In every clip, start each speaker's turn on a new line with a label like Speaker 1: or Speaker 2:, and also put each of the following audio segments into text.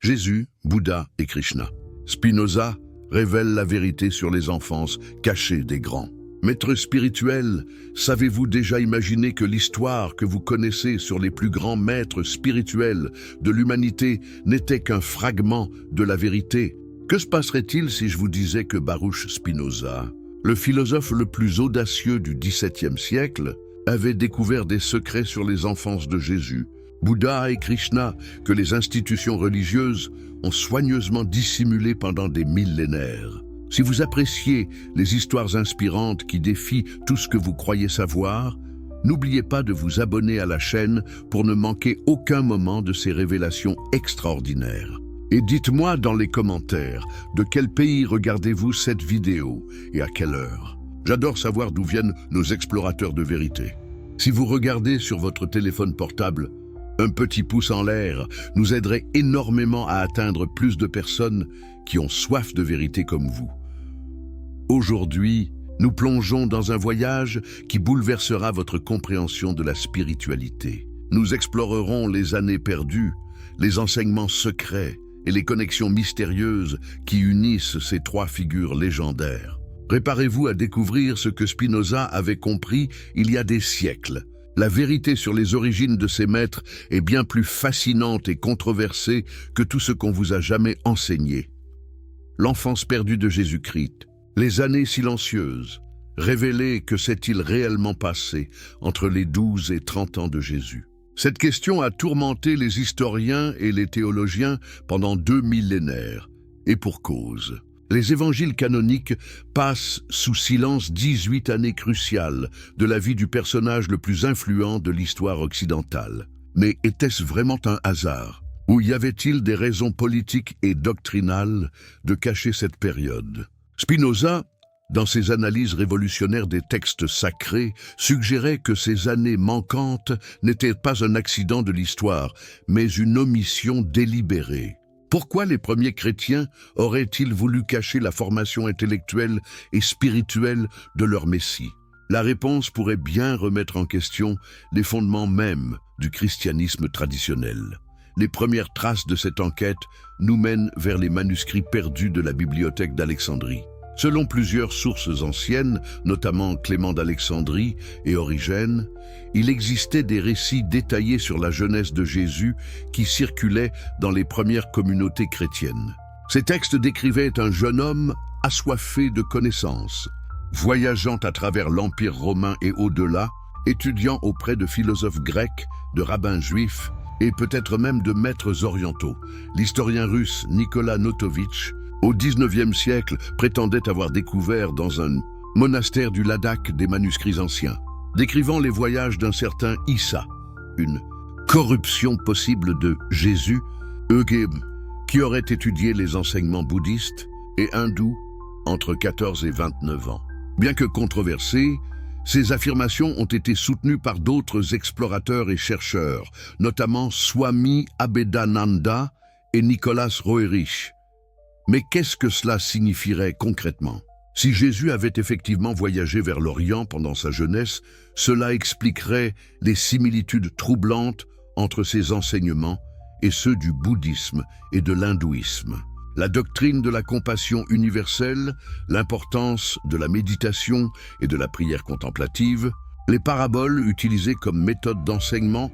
Speaker 1: Jésus, Bouddha et Krishna. Spinoza révèle la vérité sur les enfances cachées des grands. Maître spirituel, savez-vous déjà imaginer que l'histoire que vous connaissez sur les plus grands maîtres spirituels de l'humanité n'était qu'un fragment de la vérité? Que se passerait-il si je vous disais que Baruch Spinoza, le philosophe le plus audacieux du XVIIe siècle, avait découvert des secrets sur les enfances de Jésus, Bouddha et Krishna, que les institutions religieuses ont soigneusement dissimulés pendant des millénaires? Si vous appréciez les histoires inspirantes qui défient tout ce que vous croyez savoir, n'oubliez pas de vous abonner à la chaîne pour ne manquer aucun moment de ces révélations extraordinaires. Et dites-moi dans les commentaires, de quel pays regardez-vous cette vidéo et à quelle heure? J'adore savoir d'où viennent nos explorateurs de vérité. Si vous regardez sur votre téléphone portable, un petit pouce en l'air nous aiderait énormément à atteindre plus de personnes qui ont soif de vérité comme vous. Aujourd'hui, nous plongeons dans un voyage qui bouleversera votre compréhension de la spiritualité. Nous explorerons les années perdues, les enseignements secrets et les connexions mystérieuses qui unissent ces trois figures légendaires. Préparez-vous à découvrir ce que Spinoza avait compris il y a des siècles. La vérité sur les origines de ces maîtres est bien plus fascinante et controversée que tout ce qu'on vous a jamais enseigné. L'enfance perdue de Jésus-Christ, les années silencieuses, révélez que s'est-il réellement passé entre les 12 et 30 ans de Jésus? Cette question a tourmenté les historiens et les théologiens pendant 2 millénaires, et pour cause. Les évangiles canoniques passent sous silence 18 années cruciales de la vie du personnage le plus influent de l'histoire occidentale. Mais était-ce vraiment un hasard? Ou y avait-il des raisons politiques et doctrinales de cacher cette période? Spinoza, dans ses analyses révolutionnaires des textes sacrés, suggérait que ces années manquantes n'étaient pas un accident de l'histoire, mais une omission délibérée. Pourquoi les premiers chrétiens auraient-ils voulu cacher la formation intellectuelle et spirituelle de leur Messie? La réponse pourrait bien remettre en question les fondements mêmes du christianisme traditionnel. Les premières traces de cette enquête nous mènent vers les manuscrits perdus de la bibliothèque d'Alexandrie. Selon plusieurs sources anciennes, notamment Clément d'Alexandrie et Origène, il existait des récits détaillés sur la jeunesse de Jésus qui circulaient dans les premières communautés chrétiennes. Ces textes décrivaient un jeune homme assoiffé de connaissances, voyageant à travers l'Empire romain et au-delà, étudiant auprès de philosophes grecs, de rabbins juifs et peut-être même de maîtres orientaux. L'historien russe Nicolas Notovitch, au XIXe siècle, prétendait avoir découvert dans un monastère du Ladakh des manuscrits anciens, décrivant les voyages d'un certain Issa, une corruption possible de Jésus, qui aurait étudié les enseignements bouddhistes et hindous entre 14 et 29 ans. Bien que controversées, ces affirmations ont été soutenues par d'autres explorateurs et chercheurs, notamment Swami Abhedananda et Nicolas Roerich. Mais qu'est-ce que cela signifierait concrètement? Si Jésus avait effectivement voyagé vers l'Orient pendant sa jeunesse, cela expliquerait les similitudes troublantes entre ses enseignements et ceux du bouddhisme et de l'hindouisme. La doctrine de la compassion universelle, l'importance de la méditation et de la prière contemplative, les paraboles utilisées comme méthode d'enseignement,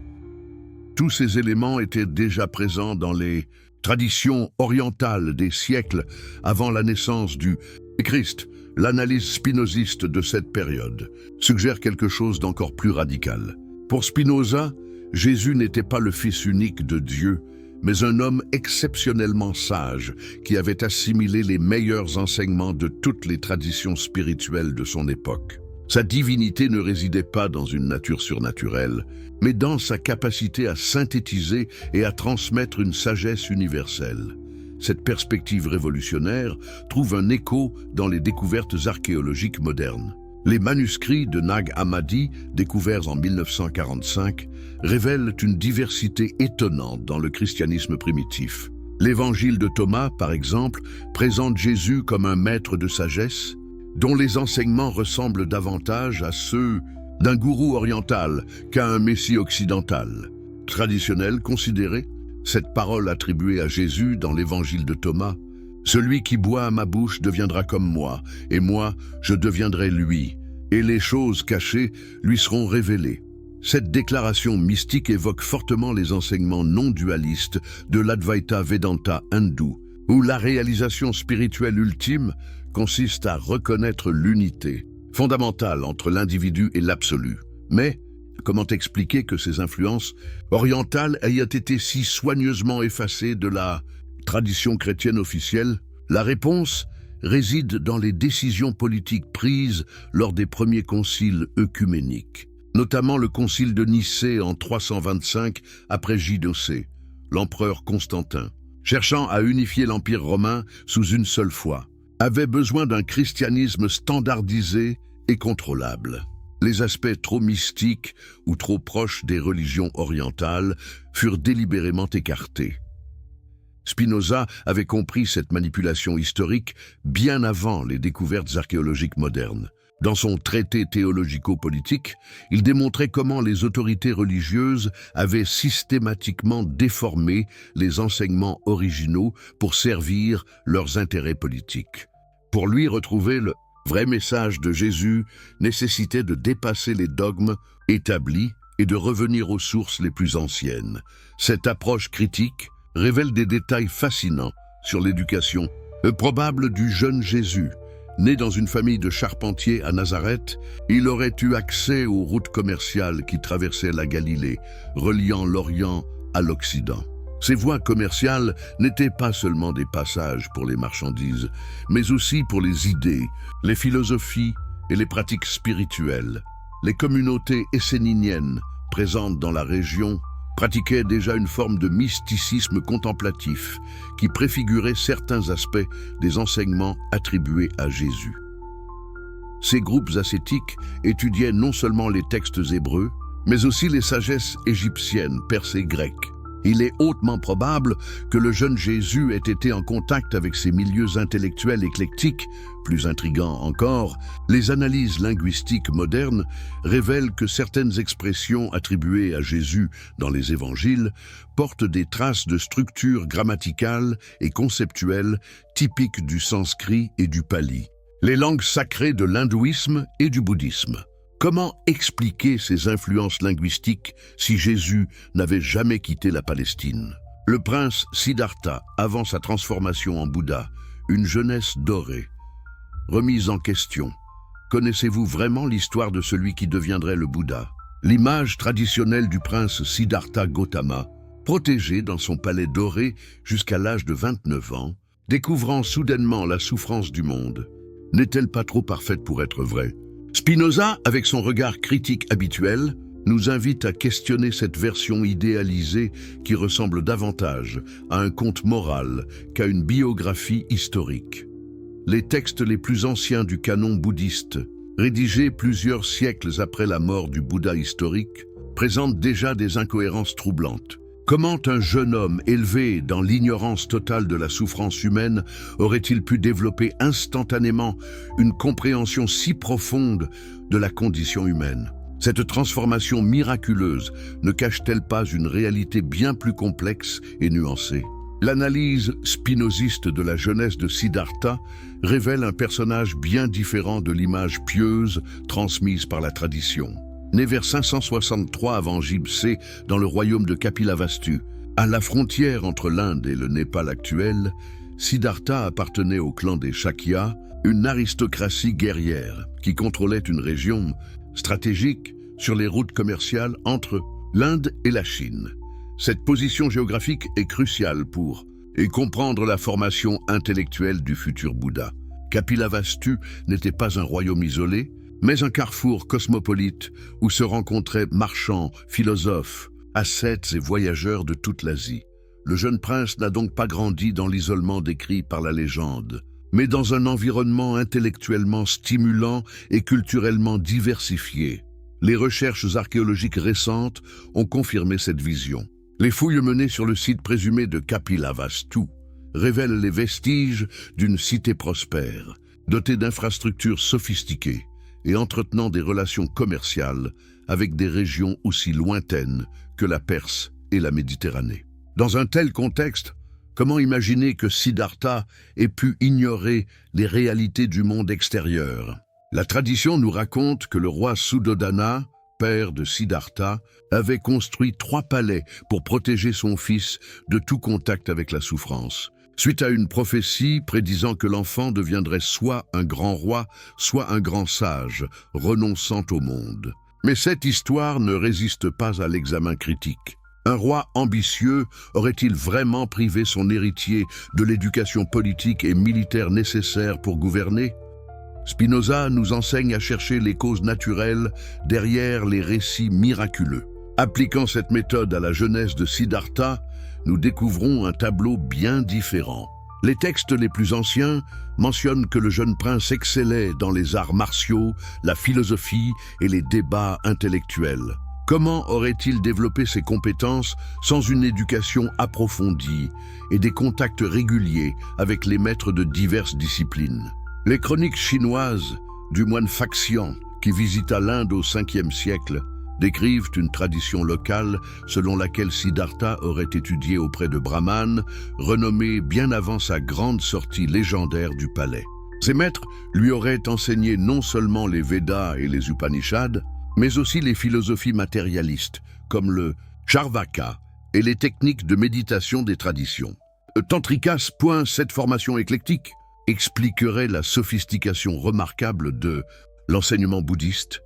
Speaker 1: tous ces éléments étaient déjà présents dans les traditions orientales des siècles avant la naissance du Christ. L'analyse spinoziste de cette période suggère quelque chose d'encore plus radical. Pour Spinoza, Jésus n'était pas le fils unique de Dieu, mais un homme exceptionnellement sage qui avait assimilé les meilleurs enseignements de toutes les traditions spirituelles de son époque. Sa divinité ne résidait pas dans une nature surnaturelle, mais dans sa capacité à synthétiser et à transmettre une sagesse universelle. Cette perspective révolutionnaire trouve un écho dans les découvertes archéologiques modernes. Les manuscrits de Nag Hammadi, découverts en 1945, révèlent une diversité étonnante dans le christianisme primitif. L'évangile de Thomas, par exemple, présente Jésus comme un maître de sagesse, dont les enseignements ressemblent davantage à ceux d'un gourou oriental qu'à un messie occidental, traditionnel considéré Cette parole attribuée à Jésus dans l'évangile de Thomas, « Celui qui boit à ma bouche deviendra comme moi, et moi, je deviendrai lui, et les choses cachées lui seront révélées. » Cette déclaration mystique évoque fortement les enseignements non-dualistes de l'Advaita Vedanta hindou, où la réalisation spirituelle ultime consiste à reconnaître l'unité fondamentale entre l'individu et l'absolu. Mais comment expliquer que ces influences orientales aient été si soigneusement effacées de la tradition chrétienne officielle? La réponse réside dans les décisions politiques prises lors des premiers conciles œcuméniques, notamment le concile de Nicée en 325 après J-C, l'empereur Constantin, cherchant à unifier l'Empire romain sous une seule foi, avait besoin d'un christianisme standardisé et contrôlable. Les aspects trop mystiques ou trop proches des religions orientales furent délibérément écartés. Spinoza avait compris cette manipulation historique bien avant les découvertes archéologiques modernes. Dans son traité théologico-politique, il démontrait comment les autorités religieuses avaient systématiquement déformé les enseignements originaux pour servir leurs intérêts politiques. Pour lui, retrouver le vrai message de Jésus nécessitait de dépasser les dogmes établis et de revenir aux sources les plus anciennes. Cette approche critique révèle des détails fascinants sur l'éducation probable du jeune Jésus. Né dans une famille de charpentiers à Nazareth, il aurait eu accès aux routes commerciales qui traversaient la Galilée, reliant l'Orient à l'Occident. Ces voies commerciales n'étaient pas seulement des passages pour les marchandises, mais aussi pour les idées, les philosophies et les pratiques spirituelles. Les communautés esséniniennes présentes dans la région pratiquaient déjà une forme de mysticisme contemplatif qui préfigurait certains aspects des enseignements attribués à Jésus. Ces groupes ascétiques étudiaient non seulement les textes hébreux, mais aussi les sagesses égyptiennes, perses et grecques. Il est hautement probable que le jeune Jésus ait été en contact avec ces milieux intellectuels éclectiques. Plus intriguant encore, les analyses linguistiques modernes révèlent que certaines expressions attribuées à Jésus dans les évangiles portent des traces de structures grammaticales et conceptuelles typiques du sanskrit et du pali, les langues sacrées de l'hindouisme et du bouddhisme. Comment expliquer ces influences linguistiques si Jésus n'avait jamais quitté la Palestine? Le prince Siddhartha, avant sa transformation en Bouddha, une jeunesse dorée, remise en question. Connaissez-vous vraiment l'histoire de celui qui deviendrait le Bouddha? L'image traditionnelle du prince Siddhartha Gautama, protégé dans son palais doré jusqu'à l'âge de 29 ans, découvrant soudainement la souffrance du monde, n'est-elle pas trop parfaite pour être vraie? Spinoza, avec son regard critique habituel, nous invite à questionner cette version idéalisée qui ressemble davantage à un conte moral qu'à une biographie historique. Les textes les plus anciens du canon bouddhiste, rédigés plusieurs siècles après la mort du Bouddha historique, présentent déjà des incohérences troublantes. Comment un jeune homme élevé dans l'ignorance totale de la souffrance humaine aurait-il pu développer instantanément une compréhension si profonde de la condition humaine? Cette transformation miraculeuse ne cache-t-elle pas une réalité bien plus complexe et nuancée? L'analyse spinoziste de la jeunesse de Siddhartha révèle un personnage bien différent de l'image pieuse transmise par la tradition. Né vers 563 avant J-C dans le royaume de Kapilavastu, à la frontière entre l'Inde et le Népal actuel, Siddhartha appartenait au clan des Shakya, une aristocratie guerrière qui contrôlait une région stratégique sur les routes commerciales entre l'Inde et la Chine. Cette position géographique est cruciale pour comprendre la formation intellectuelle du futur Bouddha. Kapilavastu n'était pas un royaume isolé, mais un carrefour cosmopolite où se rencontraient marchands, philosophes, ascètes et voyageurs de toute l'Asie. Le jeune prince n'a donc pas grandi dans l'isolement décrit par la légende, mais dans un environnement intellectuellement stimulant et culturellement diversifié. Les recherches archéologiques récentes ont confirmé cette vision. Les fouilles menées sur le site présumé de Kapilavastu révèlent les vestiges d'une cité prospère, dotée d'infrastructures sophistiquées et entretenant des relations commerciales avec des régions aussi lointaines que la Perse et la Méditerranée. Dans un tel contexte, comment imaginer que Siddhartha ait pu ignorer les réalités du monde extérieur? La tradition nous raconte que le roi Suddhodana, père de Siddhartha, avait construit 3 palais pour protéger son fils de tout contact avec la souffrance. Suite à une prophétie prédisant que l'enfant deviendrait soit un grand roi, soit un grand sage, renonçant au monde. Mais cette histoire ne résiste pas à l'examen critique. Un roi ambitieux aurait-il vraiment privé son héritier de l'éducation politique et militaire nécessaire pour gouverner? Spinoza nous enseigne à chercher les causes naturelles derrière les récits miraculeux. Appliquant cette méthode à la jeunesse de Siddhartha, nous découvrons un tableau bien différent. Les textes les plus anciens mentionnent que le jeune prince excellait dans les arts martiaux, la philosophie et les débats intellectuels. Comment aurait-il développé ses compétences sans une éducation approfondie et des contacts réguliers avec les maîtres de diverses disciplines? Les chroniques chinoises du moine Faxian, qui visita l'Inde au 5e siècle, décrivent une tradition locale selon laquelle Siddhartha aurait étudié auprès de Brahman, renommé bien avant sa grande sortie légendaire du palais. Ses maîtres lui auraient enseigné non seulement les Védas et les Upanishads, mais aussi les philosophies matérialistes, comme le Charvaka et les techniques de méditation des traditions. Tantrikas, cette formation éclectique, expliquerait la sophistication remarquable de l'enseignement bouddhiste,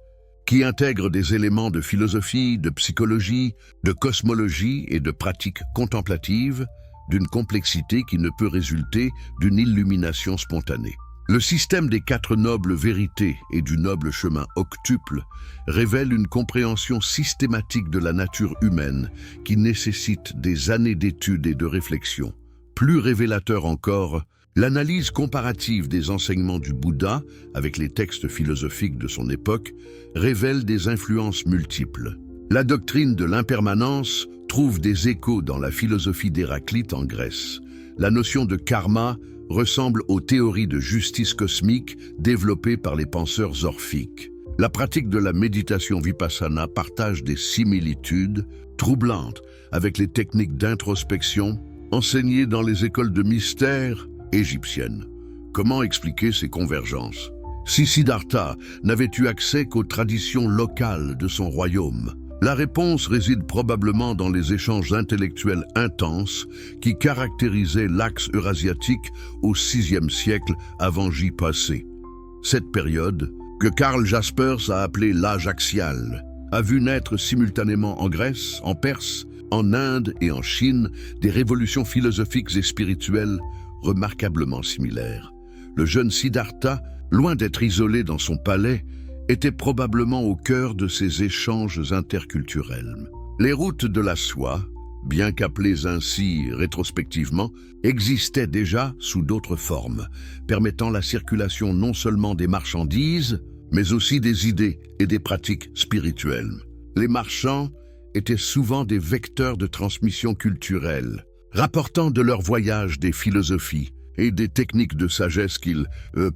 Speaker 1: qui intègre des éléments de philosophie, de psychologie, de cosmologie et de pratiques contemplatives, d'une complexité qui ne peut résulter d'une illumination spontanée. Le système des 4 nobles vérités et du noble chemin octuple révèle une compréhension systématique de la nature humaine qui nécessite des années d'études et de réflexion. Plus révélateur encore, l'analyse comparative des enseignements du Bouddha avec les textes philosophiques de son époque révèle des influences multiples. La doctrine de l'impermanence trouve des échos dans la philosophie d'Héraclite en Grèce. La notion de karma ressemble aux théories de justice cosmique développées par les penseurs orphiques. La pratique de la méditation vipassana partage des similitudes troublantes avec les techniques d'introspection enseignées dans les écoles de mystère égyptiennes. Comment expliquer ces convergences? Si Siddhartha n'avait eu accès qu'aux traditions locales de son royaume, la réponse réside probablement dans les échanges intellectuels intenses qui caractérisaient l'axe eurasiatique au VIe siècle avant J.-C. Cette période, que Karl Jaspers a appelée l'âge axial, a vu naître simultanément en Grèce, en Perse, en Inde et en Chine des révolutions philosophiques et spirituelles remarquablement similaires. Le jeune Siddhartha, loin d'être isolé dans son palais, était probablement au cœur de ces échanges interculturels. Les routes de la soie, bien qu'appelées ainsi rétrospectivement, existaient déjà sous d'autres formes, permettant la circulation non seulement des marchandises, mais aussi des idées et des pratiques spirituelles. Les marchands étaient souvent des vecteurs de transmission culturelle, rapportant de leurs voyages des philosophies et des techniques de sagesse qu'ils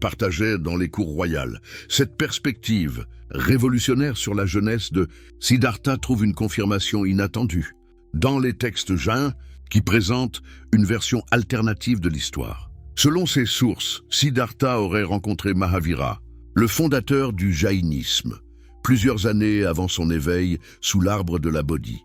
Speaker 1: partageaient dans les cours royales. Cette perspective révolutionnaire sur la jeunesse de Siddhartha trouve une confirmation inattendue dans les textes jains qui présentent une version alternative de l'histoire. Selon ces sources, Siddhartha aurait rencontré Mahavira, le fondateur du jaïnisme, plusieurs années avant son éveil sous l'arbre de la Bodhi.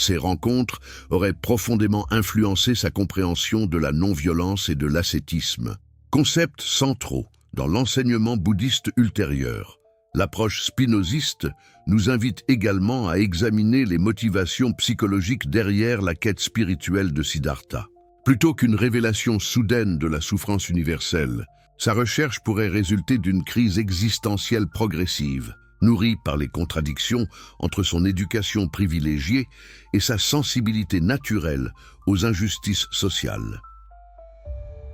Speaker 1: Ces rencontres auraient profondément influencé sa compréhension de la non-violence et de l'ascétisme, concepts centraux dans l'enseignement bouddhiste ultérieur. L'approche spinoziste nous invite également à examiner les motivations psychologiques derrière la quête spirituelle de Siddhartha. Plutôt qu'une révélation soudaine de la souffrance universelle, sa recherche pourrait résulter d'une crise existentielle progressive, nourrie par les contradictions entre son éducation privilégiée et sa sensibilité naturelle aux injustices sociales.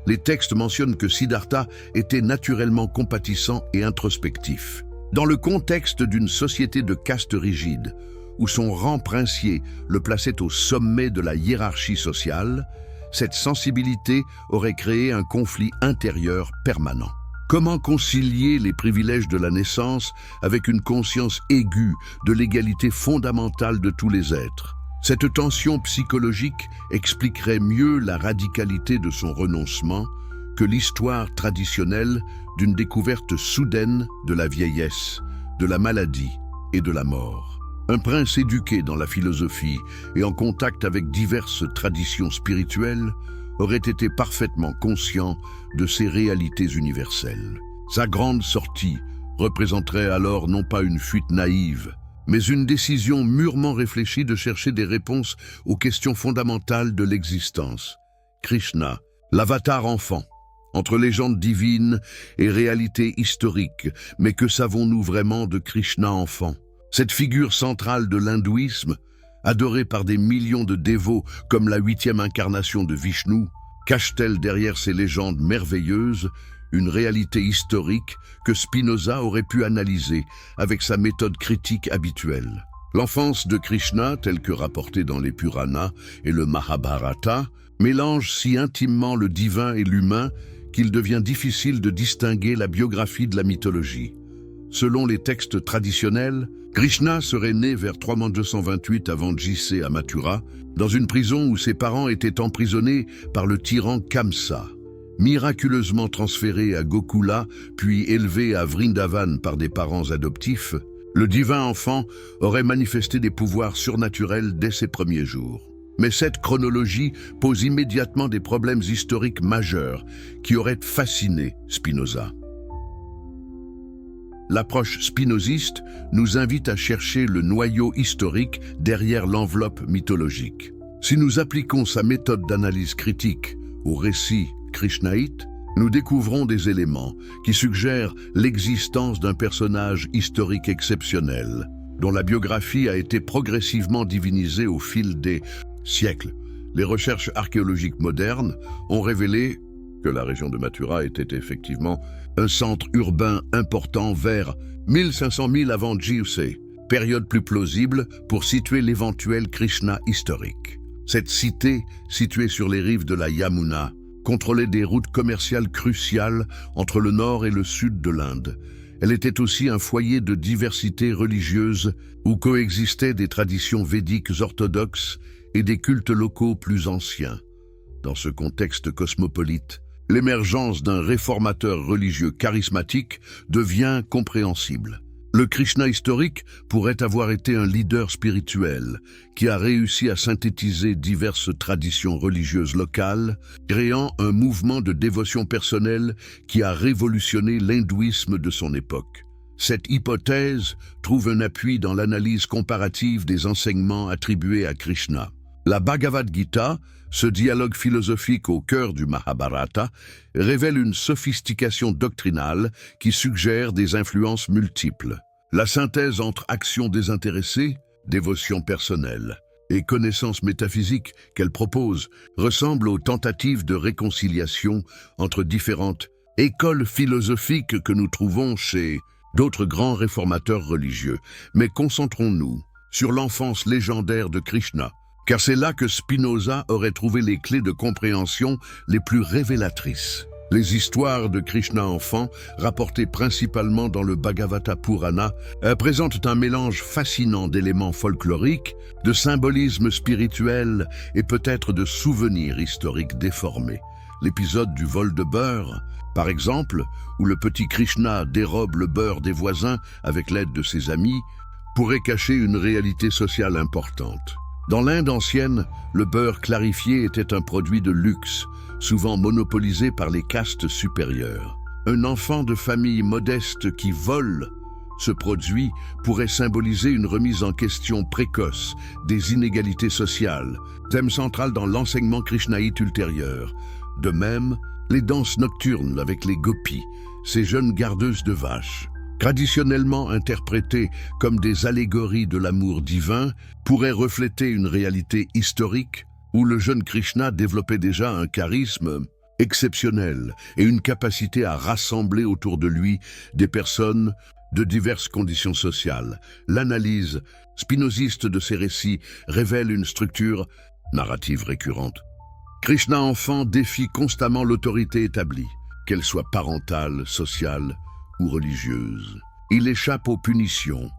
Speaker 1: Les textes mentionnent que Siddhartha était naturellement compatissant et introspectif. Dans le contexte d'une société de caste rigide, où son rang princier le plaçait au sommet de la hiérarchie sociale, cette sensibilité aurait créé un conflit intérieur permanent. Comment concilier les privilèges de la naissance avec une conscience aiguë de l'égalité fondamentale de tous les êtres? Cette tension psychologique expliquerait mieux la radicalité de son renoncement que l'histoire traditionnelle d'une découverte soudaine de la vieillesse, de la maladie et de la mort. Un prince éduqué dans la philosophie et en contact avec diverses traditions spirituelles aurait été parfaitement conscient de ces réalités universelles. Sa grande sortie représenterait alors non pas une fuite naïve, mais une décision mûrement réfléchie de chercher des réponses aux questions fondamentales de l'existence. Krishna, l'avatar enfant, entre légende divine et réalité historique, mais que savons-nous vraiment de Krishna enfant? Cette figure centrale de l'hindouisme, adorée par des millions de dévots comme la 8e incarnation de Vishnu, cache-t-elle derrière ces légendes merveilleuses une réalité historique que Spinoza aurait pu analyser avec sa méthode critique habituelle? L'enfance de Krishna, telle que rapportée dans les Puranas et le Mahabharata, mélange si intimement le divin et l'humain qu'il devient difficile de distinguer la biographie de la mythologie. Selon les textes traditionnels, Krishna serait né vers 3228 avant JC à Mathura, dans une prison où ses parents étaient emprisonnés par le tyran Kamsa. Miraculeusement transféré à Gokula, puis élevé à Vrindavan par des parents adoptifs, le divin enfant aurait manifesté des pouvoirs surnaturels dès ses premiers jours. Mais cette chronologie pose immédiatement des problèmes historiques majeurs qui auraient fasciné Spinoza. L'approche spinoziste nous invite à chercher le noyau historique derrière l'enveloppe mythologique. Si nous appliquons sa méthode d'analyse critique au récit krishnaïte, nous découvrons des éléments qui suggèrent l'existence d'un personnage historique exceptionnel, dont la biographie a été progressivement divinisée au fil des siècles. Les recherches archéologiques modernes ont révélé que la région de Mathura était effectivement un centre urbain important vers 1500 000 avant JC, période plus plausible pour situer l'éventuel Krishna historique. Cette cité, située sur les rives de la Yamuna, contrôlait des routes commerciales cruciales entre le nord et le sud de l'Inde. Elle était aussi un foyer de diversité religieuse où coexistaient des traditions védiques orthodoxes et des cultes locaux plus anciens. Dans ce contexte cosmopolite, l'émergence d'un réformateur religieux charismatique devient compréhensible. Le Krishna historique pourrait avoir été un leader spirituel qui a réussi à synthétiser diverses traditions religieuses locales, créant un mouvement de dévotion personnelle qui a révolutionné l'hindouisme de son époque. Cette hypothèse trouve un appui dans l'analyse comparative des enseignements attribués à Krishna. La Bhagavad Gita, ce dialogue philosophique au cœur du Mahabharata, révèle une sophistication doctrinale qui suggère des influences multiples. La synthèse entre action désintéressée, dévotion personnelle et connaissance métaphysique qu'elle propose ressemble aux tentatives de réconciliation entre différentes écoles philosophiques que nous trouvons chez d'autres grands réformateurs religieux. Mais concentrons-nous sur l'enfance légendaire de Krishna, car c'est là que Spinoza aurait trouvé les clés de compréhension les plus révélatrices. Les histoires de Krishna enfant, rapportées principalement dans le Bhagavata Purana, présentent un mélange fascinant d'éléments folkloriques, de symbolismes spirituels et peut-être de souvenirs historiques déformés. L'épisode du vol de beurre, par exemple, où le petit Krishna dérobe le beurre des voisins avec l'aide de ses amis, pourrait cacher une réalité sociale importante. Dans l'Inde ancienne, le beurre clarifié était un produit de luxe, souvent monopolisé par les castes supérieures. Un enfant de famille modeste qui vole ce produit pourrait symboliser une remise en question précoce des inégalités sociales, thème central dans l'enseignement krishnaïte ultérieur. De même, les danses nocturnes avec les gopis, ces jeunes gardeuses de vaches, traditionnellement interprétées comme des allégories de l'amour divin, pourraient refléter une réalité historique où le jeune Krishna développait déjà un charisme exceptionnel et une capacité à rassembler autour de lui des personnes de diverses conditions sociales. L'analyse spinoziste de ces récits révèle une structure narrative récurrente. Krishna enfant défie constamment l'autorité établie, qu'elle soit parentale, sociale ou religieuse. Il échappe aux punitions,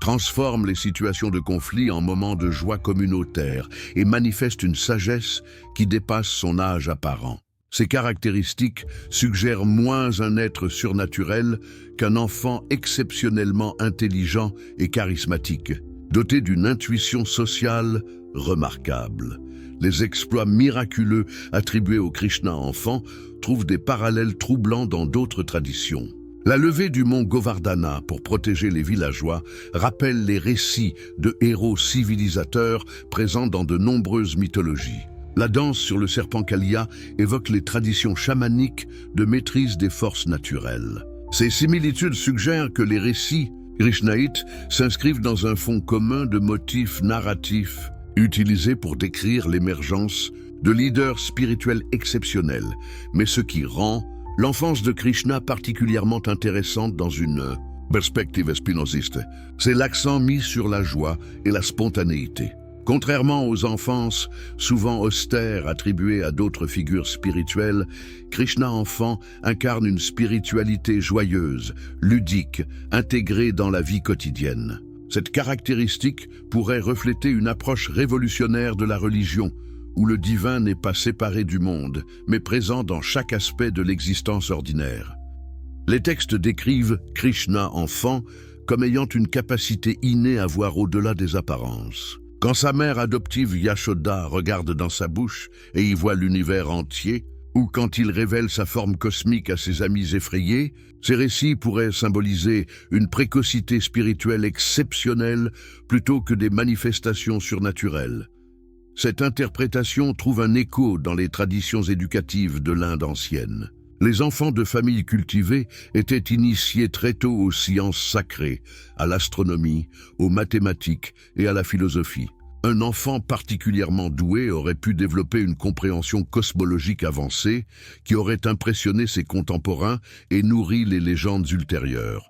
Speaker 1: transforme les situations de conflit en moments de joie communautaire et manifeste une sagesse qui dépasse son âge apparent. Ces caractéristiques suggèrent moins un être surnaturel qu'un enfant exceptionnellement intelligent et charismatique, doté d'une intuition sociale remarquable. Les exploits miraculeux attribués au Krishna enfant trouvent des parallèles troublants dans d'autres traditions. La levée du mont Govardhana pour protéger les villageois rappelle les récits de héros civilisateurs présents dans de nombreuses mythologies. La danse sur le serpent Kalia évoque les traditions chamaniques de maîtrise des forces naturelles. Ces similitudes suggèrent que les récits krishnaïtes s'inscrivent dans un fond commun de motifs narratifs utilisés pour décrire l'émergence de leaders spirituels exceptionnels, mais ce qui rend l'enfance de Krishna particulièrement intéressante dans une perspective spinoziste, c'est l'accent mis sur la joie et la spontanéité. Contrairement aux enfances souvent austères attribuées à d'autres figures spirituelles, Krishna enfant incarne une spiritualité joyeuse, ludique, intégrée dans la vie quotidienne. Cette caractéristique pourrait refléter une approche révolutionnaire de la religion, où le divin n'est pas séparé du monde, mais présent dans chaque aspect de l'existence ordinaire. Les textes décrivent Krishna enfant comme ayant une capacité innée à voir au-delà des apparences. Quand sa mère adoptive Yashoda regarde dans sa bouche et y voit l'univers entier, ou quand il révèle sa forme cosmique à ses amis effrayés, ces récits pourraient symboliser une précocité spirituelle exceptionnelle plutôt que des manifestations surnaturelles. Cette interprétation trouve un écho dans les traditions éducatives de l'Inde ancienne. Les enfants de familles cultivées étaient initiés très tôt aux sciences sacrées, à l'astronomie, aux mathématiques et à la philosophie. Un enfant particulièrement doué aurait pu développer une compréhension cosmologique avancée qui aurait impressionné ses contemporains et nourri les légendes ultérieures.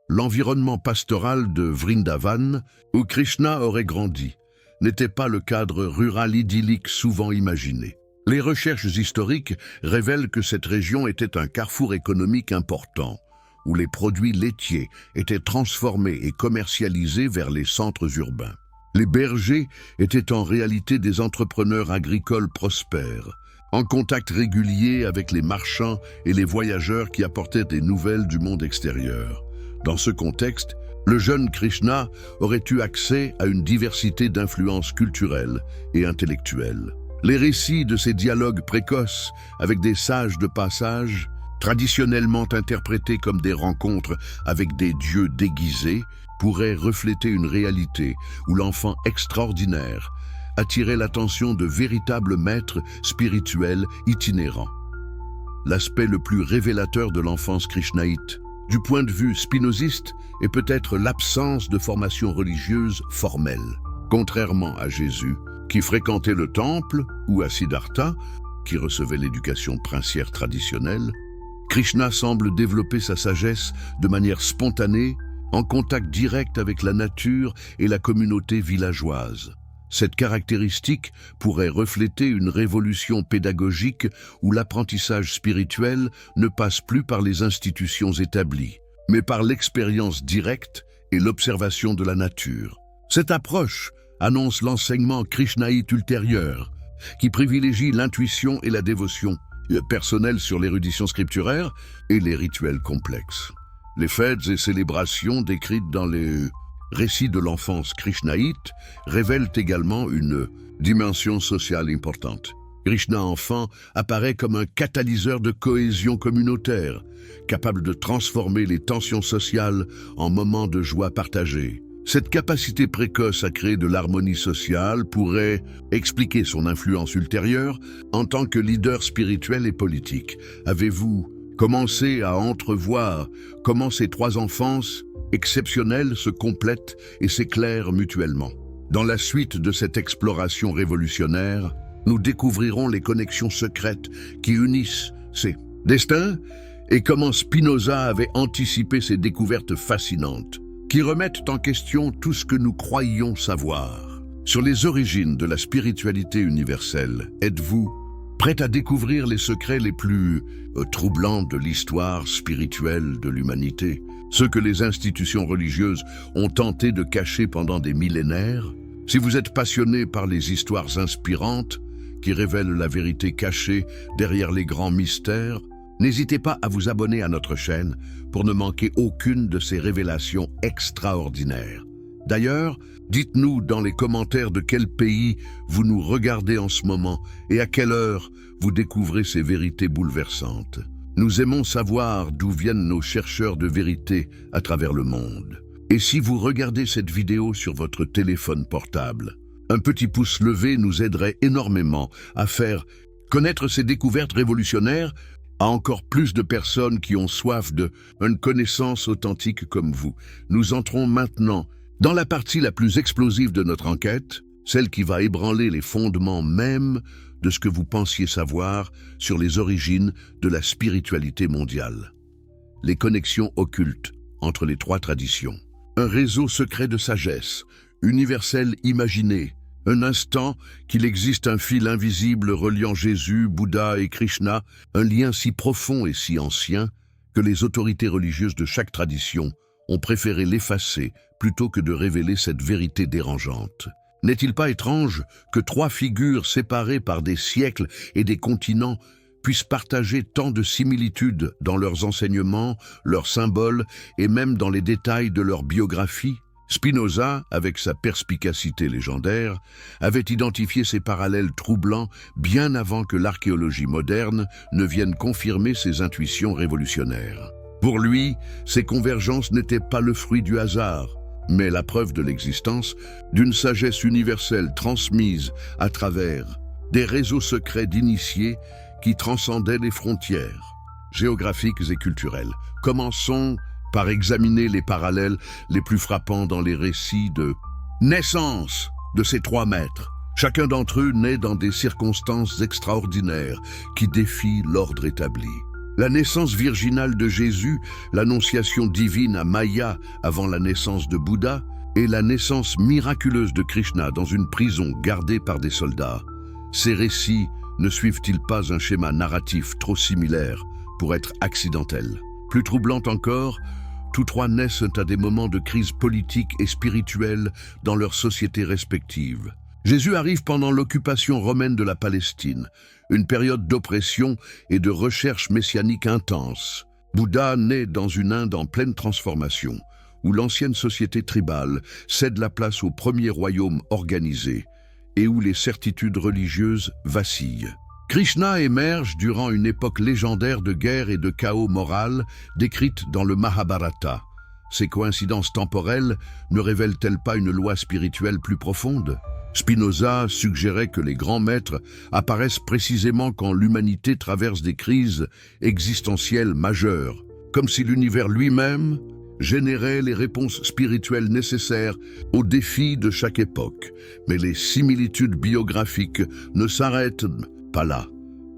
Speaker 1: L'environnement pastoral de Vrindavan, où Krishna aurait grandi, n'était pas le cadre rural idyllique souvent imaginé. Les recherches historiques révèlent que cette région était un carrefour économique important, où les produits laitiers étaient transformés et commercialisés vers les centres urbains. Les bergers étaient en réalité des entrepreneurs agricoles prospères, en contact régulier avec les marchands et les voyageurs qui apportaient des nouvelles du monde extérieur. Dans ce contexte, le jeune Krishna aurait eu accès à une diversité d'influences culturelles et intellectuelles. Les récits de ces dialogues précoces avec des sages de passage, traditionnellement interprétés comme des rencontres avec des dieux déguisés, pourraient refléter une réalité où l'enfant extraordinaire attirait l'attention de véritables maîtres spirituels itinérants. L'aspect le plus révélateur de l'enfance krishnaïte, du point de vue spinoziste, est peut-être l'absence de formation religieuse formelle. Contrairement à Jésus, qui fréquentait le temple, ou à Siddhartha, qui recevait l'éducation princière traditionnelle, Krishna semble développer sa sagesse de manière spontanée, en contact direct avec la nature et la communauté villageoise. Cette caractéristique pourrait refléter une révolution pédagogique où l'apprentissage spirituel ne passe plus par les institutions établies, mais par l'expérience directe et l'observation de la nature. Cette approche annonce l'enseignement krishnaïte ultérieur, qui privilégie l'intuition et la dévotion personnelle sur l'érudition scripturaire et les rituels complexes. Les fêtes et célébrations décrites dans les récits de l'enfance krishnaïte révèlent également une dimension sociale importante. Krishna enfant apparaît comme un catalyseur de cohésion communautaire, capable de transformer les tensions sociales en moments de joie partagée. Cette capacité précoce à créer de l'harmonie sociale pourrait expliquer son influence ultérieure en tant que leader spirituel et politique. Avez-vous commencé à entrevoir comment ces trois enfances exceptionnelles se complètent et s'éclairent mutuellement? Dans la suite de cette exploration révolutionnaire, nous découvrirons les connexions secrètes qui unissent ces destins et comment Spinoza avait anticipé ces découvertes fascinantes, qui remettent en question tout ce que nous croyions savoir. Sur les origines de la spiritualité universelle, êtes-vous prêt à découvrir les secrets les plus troublants de l'histoire spirituelle de l'humanité, ceux que les institutions religieuses ont tenté de cacher pendant des millénaires. Si vous êtes passionné par les histoires inspirantes qui révèlent la vérité cachée derrière les grands mystères, n'hésitez pas à vous abonner à notre chaîne pour ne manquer aucune de ces révélations extraordinaires. D'ailleurs, dites-nous dans les commentaires de quel pays vous nous regardez en ce moment et à quelle heure vous découvrez ces vérités bouleversantes. Nous aimons savoir d'où viennent nos chercheurs de vérité à travers le monde. Et si vous regardez cette vidéo sur votre téléphone portable, un petit pouce levé nous aiderait énormément à faire connaître ces découvertes révolutionnaires à encore plus de personnes qui ont soif d'une connaissance authentique comme vous. Nous entrons maintenant dans la partie la plus explosive de notre enquête, celle qui va ébranler les fondements même de ce que vous pensiez savoir sur les origines de la spiritualité mondiale. Les connexions occultes entre les trois traditions. Un réseau secret de sagesse, universel imaginé, un instant qu'il existe un fil invisible reliant Jésus, Bouddha et Krishna, un lien si profond et si ancien que les autorités religieuses de chaque tradition ont préféré l'effacer plutôt que de révéler cette vérité dérangeante. N'est-il pas étrange que trois figures séparées par des siècles et des continents puissent partager tant de similitudes dans leurs enseignements, leurs symboles et même dans les détails de leur biographie? Spinoza, avec sa perspicacité légendaire, avait identifié ces parallèles troublants bien avant que l'archéologie moderne ne vienne confirmer ses intuitions révolutionnaires. Pour lui, ces convergences n'étaient pas le fruit du hasard, mais la preuve de l'existence d'une sagesse universelle transmise à travers des réseaux secrets d'initiés qui transcendaient les frontières géographiques et culturelles. Commençons par examiner les parallèles les plus frappants dans les récits de naissance de ces trois maîtres. Chacun d'entre eux naît dans des circonstances extraordinaires qui défient l'ordre établi. La naissance virginale de Jésus, l'annonciation divine à Maya avant la naissance de Bouddha, et la naissance miraculeuse de Krishna dans une prison gardée par des soldats. Ces récits ne suivent-ils pas un schéma narratif trop similaire pour être accidentel? Plus troublant encore, tous trois naissent à des moments de crise politique et spirituelle dans leurs sociétés respectives. Jésus arrive pendant l'occupation romaine de la Palestine, une période d'oppression et de recherche messianique intense. Bouddha naît dans une Inde en pleine transformation, où l'ancienne société tribale cède la place au premier royaume organisé et où les certitudes religieuses vacillent. Krishna émerge durant une époque légendaire de guerre et de chaos moral décrite dans le Mahabharata. Ces coïncidences temporelles ne révèlent-elles pas une loi spirituelle plus profonde? Spinoza suggérait que les grands maîtres apparaissent précisément quand l'humanité traverse des crises existentielles majeures, comme si l'univers lui-même générait les réponses spirituelles nécessaires aux défis de chaque époque. Mais les similitudes biographiques ne s'arrêtent pas là.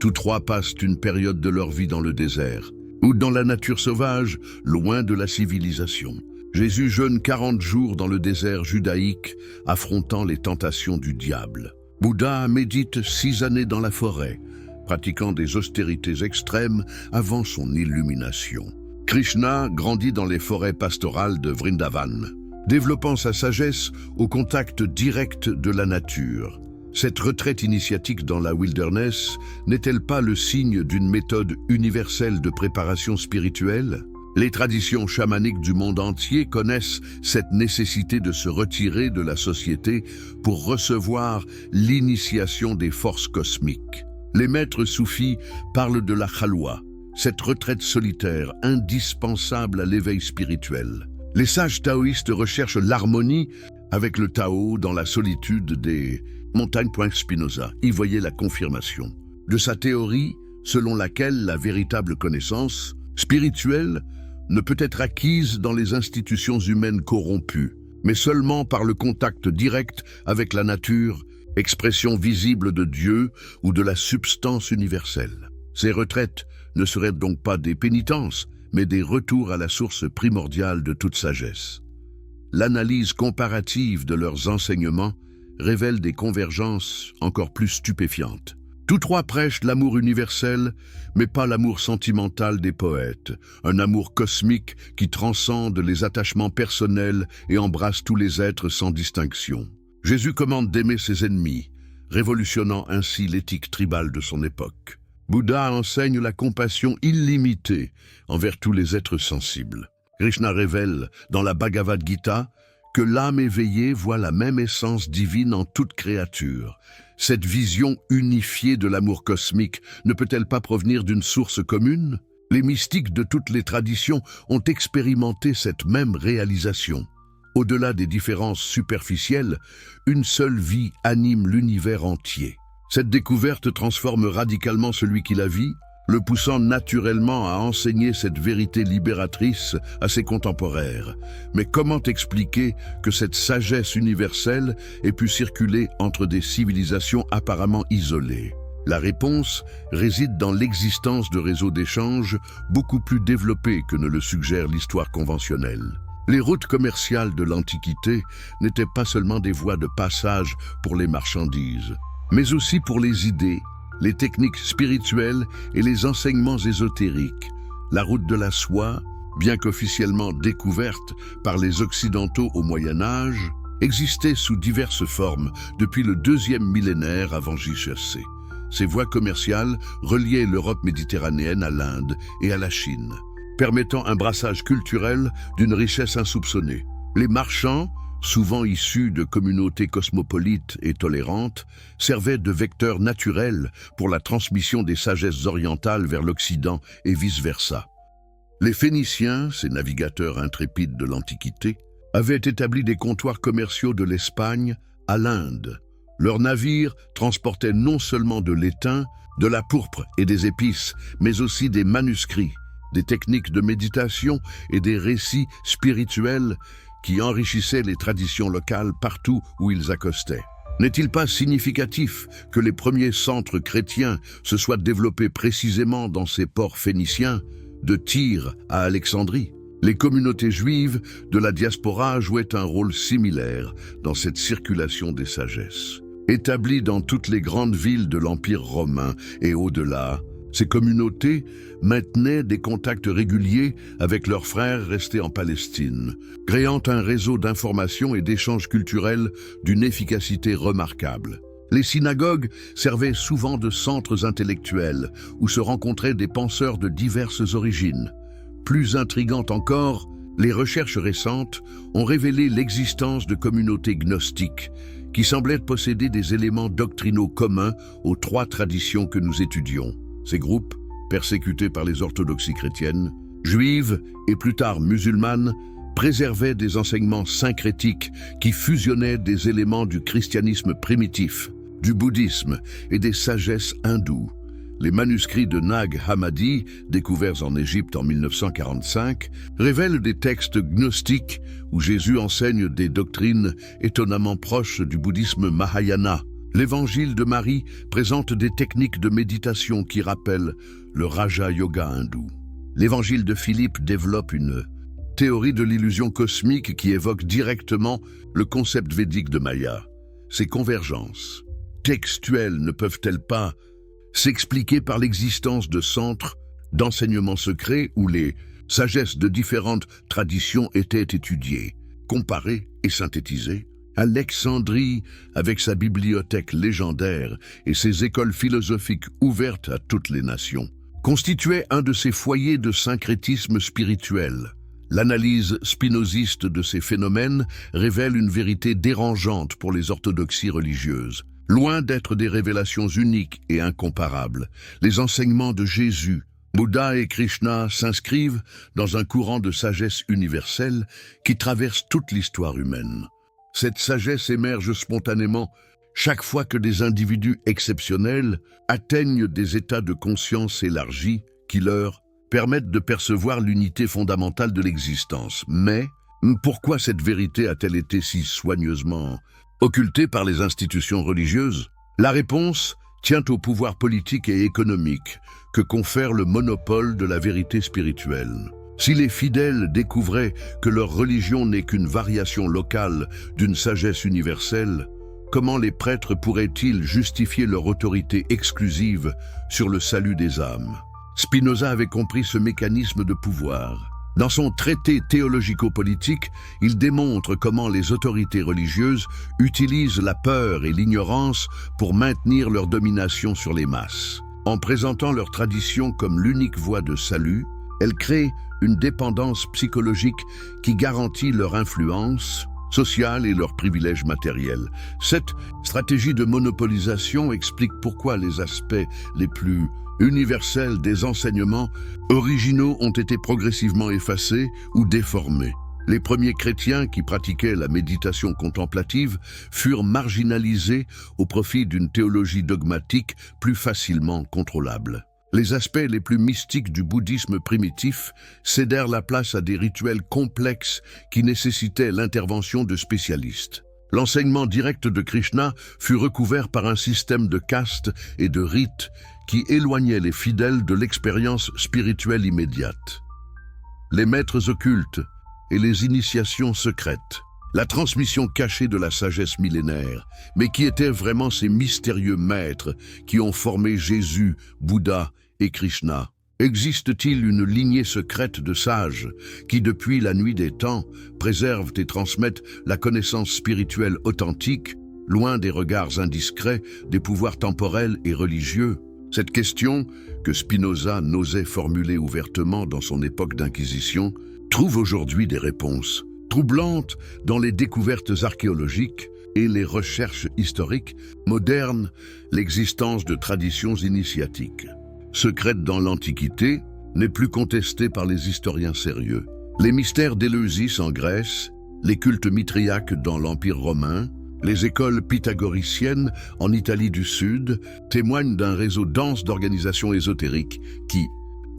Speaker 1: Tous trois passent une période de leur vie dans le désert, ou dans la nature sauvage, loin de la civilisation. Jésus jeûne 40 jours dans le désert judaïque, affrontant les tentations du diable. Bouddha médite 6 années dans la forêt, pratiquant des austérités extrêmes avant son illumination. Krishna grandit dans les forêts pastorales de Vrindavan, développant sa sagesse au contact direct de la nature. Cette retraite initiatique dans la wilderness n'est-elle pas le signe d'une méthode universelle de préparation spirituelle? Les traditions chamaniques du monde entier connaissent cette nécessité de se retirer de la société pour recevoir l'initiation des forces cosmiques. Les maîtres soufis parlent de la khalwa, cette retraite solitaire indispensable à l'éveil spirituel. Les sages taoïstes recherchent l'harmonie avec le Tao dans la solitude des montagnes. Spinoza y voyait la confirmation de sa théorie selon laquelle la véritable connaissance spirituelle ne peut être acquise dans les institutions humaines corrompues, mais seulement par le contact direct avec la nature, expression visible de Dieu ou de la substance universelle. Ces retraites ne seraient donc pas des pénitences, mais des retours à la source primordiale de toute sagesse. L'analyse comparative de leurs enseignements révèle des convergences encore plus stupéfiantes. Tous trois prêchent l'amour universel, mais pas l'amour sentimental des poètes, un amour cosmique qui transcende les attachements personnels et embrasse tous les êtres sans distinction. Jésus commande d'aimer ses ennemis, révolutionnant ainsi l'éthique tribale de son époque. Bouddha enseigne la compassion illimitée envers tous les êtres sensibles. Krishna révèle dans la Bhagavad Gita que l'âme éveillée voit la même essence divine en toute créature. Cette vision unifiée de l'amour cosmique ne peut-elle pas provenir d'une source commune? Les mystiques de toutes les traditions ont expérimenté cette même réalisation. Au-delà des différences superficielles, une seule vie anime l'univers entier. Cette découverte transforme radicalement celui qui la vit, le poussant naturellement à enseigner cette vérité libératrice à ses contemporains. Mais comment expliquer que cette sagesse universelle ait pu circuler entre des civilisations apparemment isolées? La réponse réside dans l'existence de réseaux d'échanges beaucoup plus développés que ne le suggère l'histoire conventionnelle. Les routes commerciales de l'Antiquité n'étaient pas seulement des voies de passage pour les marchandises, mais aussi pour les idées, les techniques spirituelles et les enseignements ésotériques. La route de la soie, bien qu'officiellement découverte par les Occidentaux au Moyen Âge, existait sous diverses formes depuis le 2e millénaire avant JC. Ces voies commerciales reliaient l'Europe méditerranéenne à l'Inde et à la Chine, permettant un brassage culturel d'une richesse insoupçonnée. Les marchands, souvent issus de communautés cosmopolites et tolérantes, servaient de vecteurs naturels pour la transmission des sagesses orientales vers l'Occident et vice-versa. Les Phéniciens, ces navigateurs intrépides de l'Antiquité, avaient établi des comptoirs commerciaux de l'Espagne à l'Inde. Leurs navires transportaient non seulement de l'étain, de la pourpre et des épices, mais aussi des manuscrits, des techniques de méditation et des récits spirituels qui enrichissaient les traditions locales partout où ils accostaient. N'est-il pas significatif que les premiers centres chrétiens se soient développés précisément dans ces ports phéniciens, de Tyr à Alexandrie? Les communautés juives de la diaspora jouaient un rôle similaire dans cette circulation des sagesses. Établies dans toutes les grandes villes de l'Empire romain et au-delà, ces communautés maintenaient des contacts réguliers avec leurs frères restés en Palestine, créant un réseau d'information et d'échanges culturels d'une efficacité remarquable. Les synagogues servaient souvent de centres intellectuels où se rencontraient des penseurs de diverses origines. Plus intrigante encore, les recherches récentes ont révélé l'existence de communautés gnostiques qui semblaient posséder des éléments doctrinaux communs aux trois traditions que nous étudions. Ces groupes, persécutés par les orthodoxies chrétiennes, juives et plus tard musulmanes, préservaient des enseignements syncrétiques qui fusionnaient des éléments du christianisme primitif, du bouddhisme et des sagesses hindoues. Les manuscrits de Nag Hammadi, découverts en Égypte en 1945, révèlent des textes gnostiques où Jésus enseigne des doctrines étonnamment proches du bouddhisme Mahayana. L'évangile de Marie présente des techniques de méditation qui rappellent le Raja Yoga hindou. L'évangile de Philippe développe une théorie de l'illusion cosmique qui évoque directement le concept védique de Maya. Ces convergences textuelles ne peuvent-elles pas s'expliquer par l'existence de centres d'enseignement secret où les sagesses de différentes traditions étaient étudiées, comparées et synthétisées? Alexandrie, avec sa bibliothèque légendaire et ses écoles philosophiques ouvertes à toutes les nations, constituait un de ces foyers de syncrétisme spirituel. L'analyse spinoziste de ces phénomènes révèle une vérité dérangeante pour les orthodoxies religieuses. Loin d'être des révélations uniques et incomparables, les enseignements de Jésus, Bouddha et Krishna s'inscrivent dans un courant de sagesse universelle qui traverse toute l'histoire humaine. Cette sagesse émerge spontanément chaque fois que des individus exceptionnels atteignent des états de conscience élargis qui leur permettent de percevoir l'unité fondamentale de l'existence. Mais pourquoi cette vérité a-t-elle été si soigneusement occultée par les institutions religieuses? La réponse tient au pouvoir politique et économique que confère le monopole de la vérité spirituelle. Si les fidèles découvraient que leur religion n'est qu'une variation locale d'une sagesse universelle, Comment les prêtres pourraient-ils justifier leur autorité exclusive sur le salut des âmes? Spinoza avait compris ce mécanisme de pouvoir. Dans son traité théologico-politique, il démontre comment les autorités religieuses utilisent la peur et l'ignorance pour maintenir leur domination sur les masses. En présentant leur tradition comme l'unique voie de salut, elles créent une dépendance psychologique qui garantit leur influence sociale et leurs privilèges matériels. Cette stratégie de monopolisation explique pourquoi les aspects les plus universels des enseignements originaux ont été progressivement effacés ou déformés. Les premiers chrétiens qui pratiquaient la méditation contemplative furent marginalisés au profit d'une théologie dogmatique plus facilement contrôlable. Les aspects les plus mystiques du bouddhisme primitif cédèrent la place à des rituels complexes qui nécessitaient l'intervention de spécialistes. L'enseignement direct de Krishna fut recouvert par un système de castes et de rites qui éloignait les fidèles de l'expérience spirituelle immédiate. Les maîtres occultes et les initiations secrètes, la transmission cachée de la sagesse millénaire, mais qui étaient vraiment ces mystérieux maîtres qui ont formé Jésus, Bouddha et Krishna? Existe-t-il une lignée secrète de sages qui, depuis la nuit des temps, préservent et transmettent la connaissance spirituelle authentique, loin des regards indiscrets des pouvoirs temporels et religieux? Cette question, que Spinoza n'osait formuler ouvertement dans son époque d'inquisition, trouve aujourd'hui des réponses troublantes dans les découvertes archéologiques et les recherches historiques modernes, l'existence de traditions initiatiques secrètes dans l'Antiquité n'est plus contestée par les historiens sérieux. Les mystères d'Éleusis en Grèce, les cultes mithriaques dans l'Empire romain, les écoles pythagoriciennes en Italie du Sud témoignent d'un réseau dense d'organisations ésotériques qui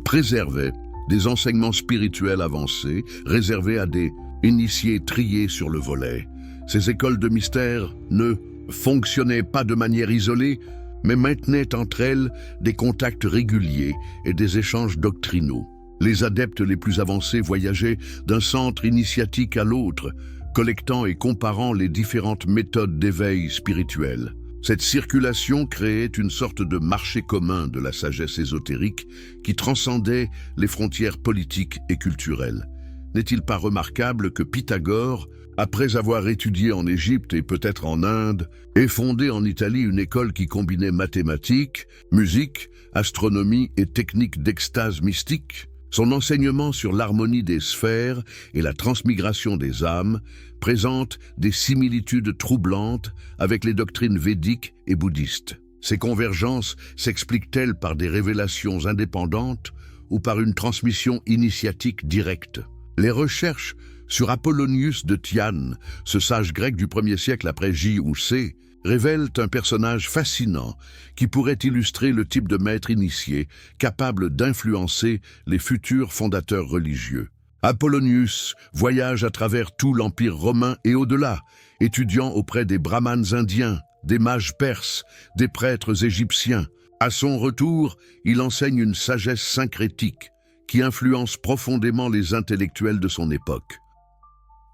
Speaker 1: préservaient des enseignements spirituels avancés réservés à des initiés triés sur le volet. Ces écoles de mystère ne fonctionnaient pas de manière isolée, mais maintenaient entre elles des contacts réguliers et des échanges doctrinaux. Les adeptes les plus avancés voyageaient d'un centre initiatique à l'autre, collectant et comparant les différentes méthodes d'éveil spirituel. Cette circulation créait une sorte de marché commun de la sagesse ésotérique qui transcendait les frontières politiques et culturelles. N'est-il pas remarquable que Pythagore, après avoir étudié en Égypte et peut-être en Inde, ait fondé en Italie une école qui combinait mathématiques, musique, astronomie et techniques d'extase mystique? Son enseignement sur l'harmonie des sphères et la transmigration des âmes présente des similitudes troublantes avec les doctrines védiques et bouddhistes. Ces convergences s'expliquent-elles par des révélations indépendantes ou par une transmission initiatique directe? Les recherches sur Apollonius de Tyane, ce sage grec du 1er siècle après J ou C, révèlent un personnage fascinant qui pourrait illustrer le type de maître initié capable d'influencer les futurs fondateurs religieux. Apollonius voyage à travers tout l'Empire romain et au-delà, étudiant auprès des brahmanes indiens, des mages perses, des prêtres égyptiens. À son retour, il enseigne une sagesse syncrétique qui influence profondément les intellectuels de son époque.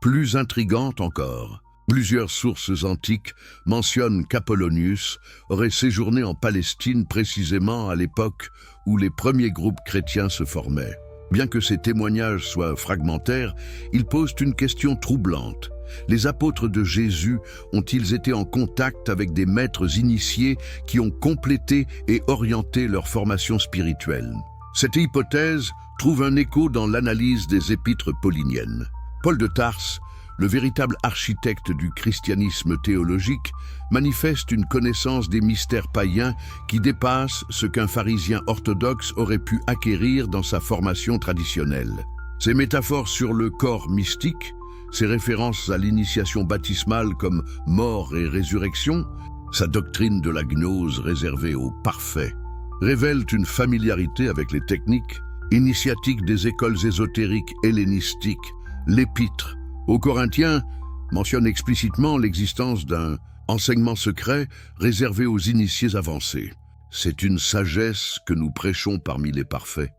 Speaker 1: Plus intrigante encore, plusieurs sources antiques mentionnent qu'Apollonius aurait séjourné en Palestine précisément à l'époque où les premiers groupes chrétiens se formaient. Bien que ces témoignages soient fragmentaires, ils posent une question troublante. Les apôtres de Jésus ont-ils été en contact avec des maîtres initiés qui ont complété et orienté leur formation spirituelle? Cette hypothèse trouve un écho dans l'analyse des épîtres pauliniennes. Paul de Tarse, le véritable architecte du christianisme théologique, manifeste une connaissance des mystères païens qui dépasse ce qu'un pharisien orthodoxe aurait pu acquérir dans sa formation traditionnelle. Ses métaphores sur le corps mystique, ses références à l'initiation baptismale comme mort et résurrection, sa doctrine de la gnose réservée aux parfaits, révèlent une familiarité avec les techniques initiatiques des écoles ésotériques hellénistiques. L'Épître aux Corinthiens mentionne explicitement l'existence d'un enseignement secret réservé aux initiés avancés. C'est une sagesse que nous prêchons parmi les parfaits.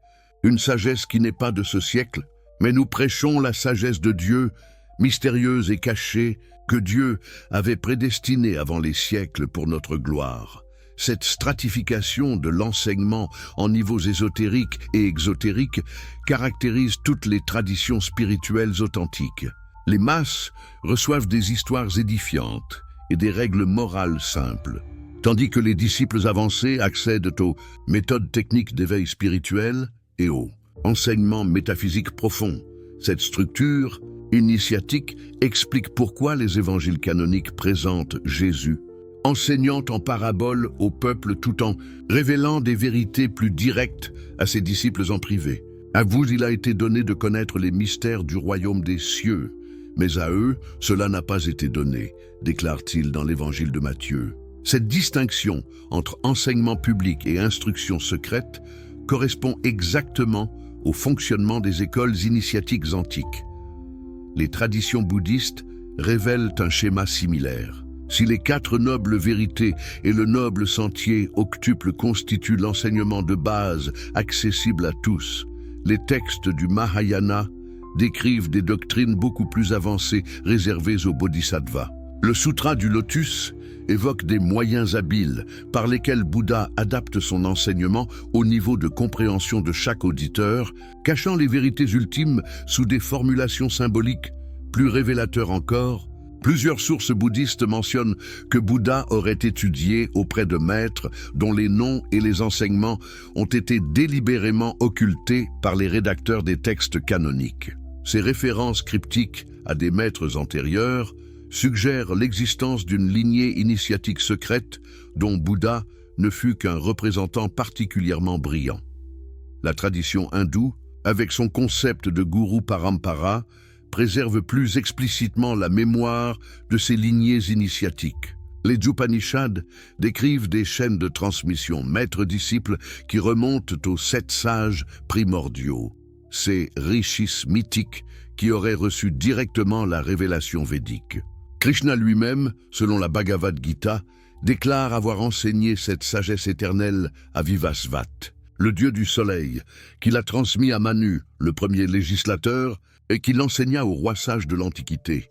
Speaker 1: Une sagesse qui n'est pas de ce siècle, mais nous prêchons la sagesse de Dieu, mystérieuse et cachée, que Dieu avait prédestiné avant les siècles pour notre gloire. Cette stratification de l'enseignement en niveaux ésotériques et exotériques caractérise toutes les traditions spirituelles authentiques. Les masses reçoivent des histoires édifiantes et des règles morales simples, tandis que les disciples avancés accèdent aux méthodes techniques d'éveil spirituel et aux enseignements métaphysiques profonds. Cette structure initiatique explique pourquoi les évangiles canoniques présentent Jésus enseignant en parabole au peuple tout en révélant des vérités plus directes à ses disciples en privé. À vous, il a été donné de connaître les mystères du royaume des cieux, mais à eux, cela n'a pas été donné, déclare-t-il dans l'évangile de Matthieu. Cette distinction entre enseignement public et instruction secrète correspond exactement au fonctionnement des écoles initiatiques antiques. Les traditions bouddhistes révèlent un schéma similaire. Si les 4 nobles vérités et le noble sentier octuple constituent l'enseignement de base accessible à tous, les textes du Mahayana décrivent des doctrines beaucoup plus avancées réservées aux bodhisattvas. Le Sutra du Lotus évoque des moyens habiles par lesquels Bouddha adapte son enseignement au niveau de compréhension de chaque auditeur, cachant les vérités ultimes sous des formulations symboliques. Plus révélateurs encore, plusieurs sources bouddhistes mentionnent que Bouddha aurait étudié auprès de maîtres dont les noms et les enseignements ont été délibérément occultés par les rédacteurs des textes canoniques. Ces références cryptiques à des maîtres antérieurs suggèrent l'existence d'une lignée initiatique secrète dont Bouddha ne fut qu'un représentant particulièrement brillant. La tradition hindoue, avec son concept de Guru Parampara, préserve plus explicitement la mémoire de ces lignées initiatiques. Les Upanishads décrivent des chaînes de transmission maître-disciple qui remontent aux 7 sages primordiaux, ces rishis mythiques qui auraient reçu directement la révélation védique. Krishna lui-même, selon la Bhagavad Gita, déclare avoir enseigné cette sagesse éternelle à Vivasvat, le dieu du soleil, qu'il a transmis à Manu, le premier législateur, et qu'il enseigna aux rois sages de l'Antiquité.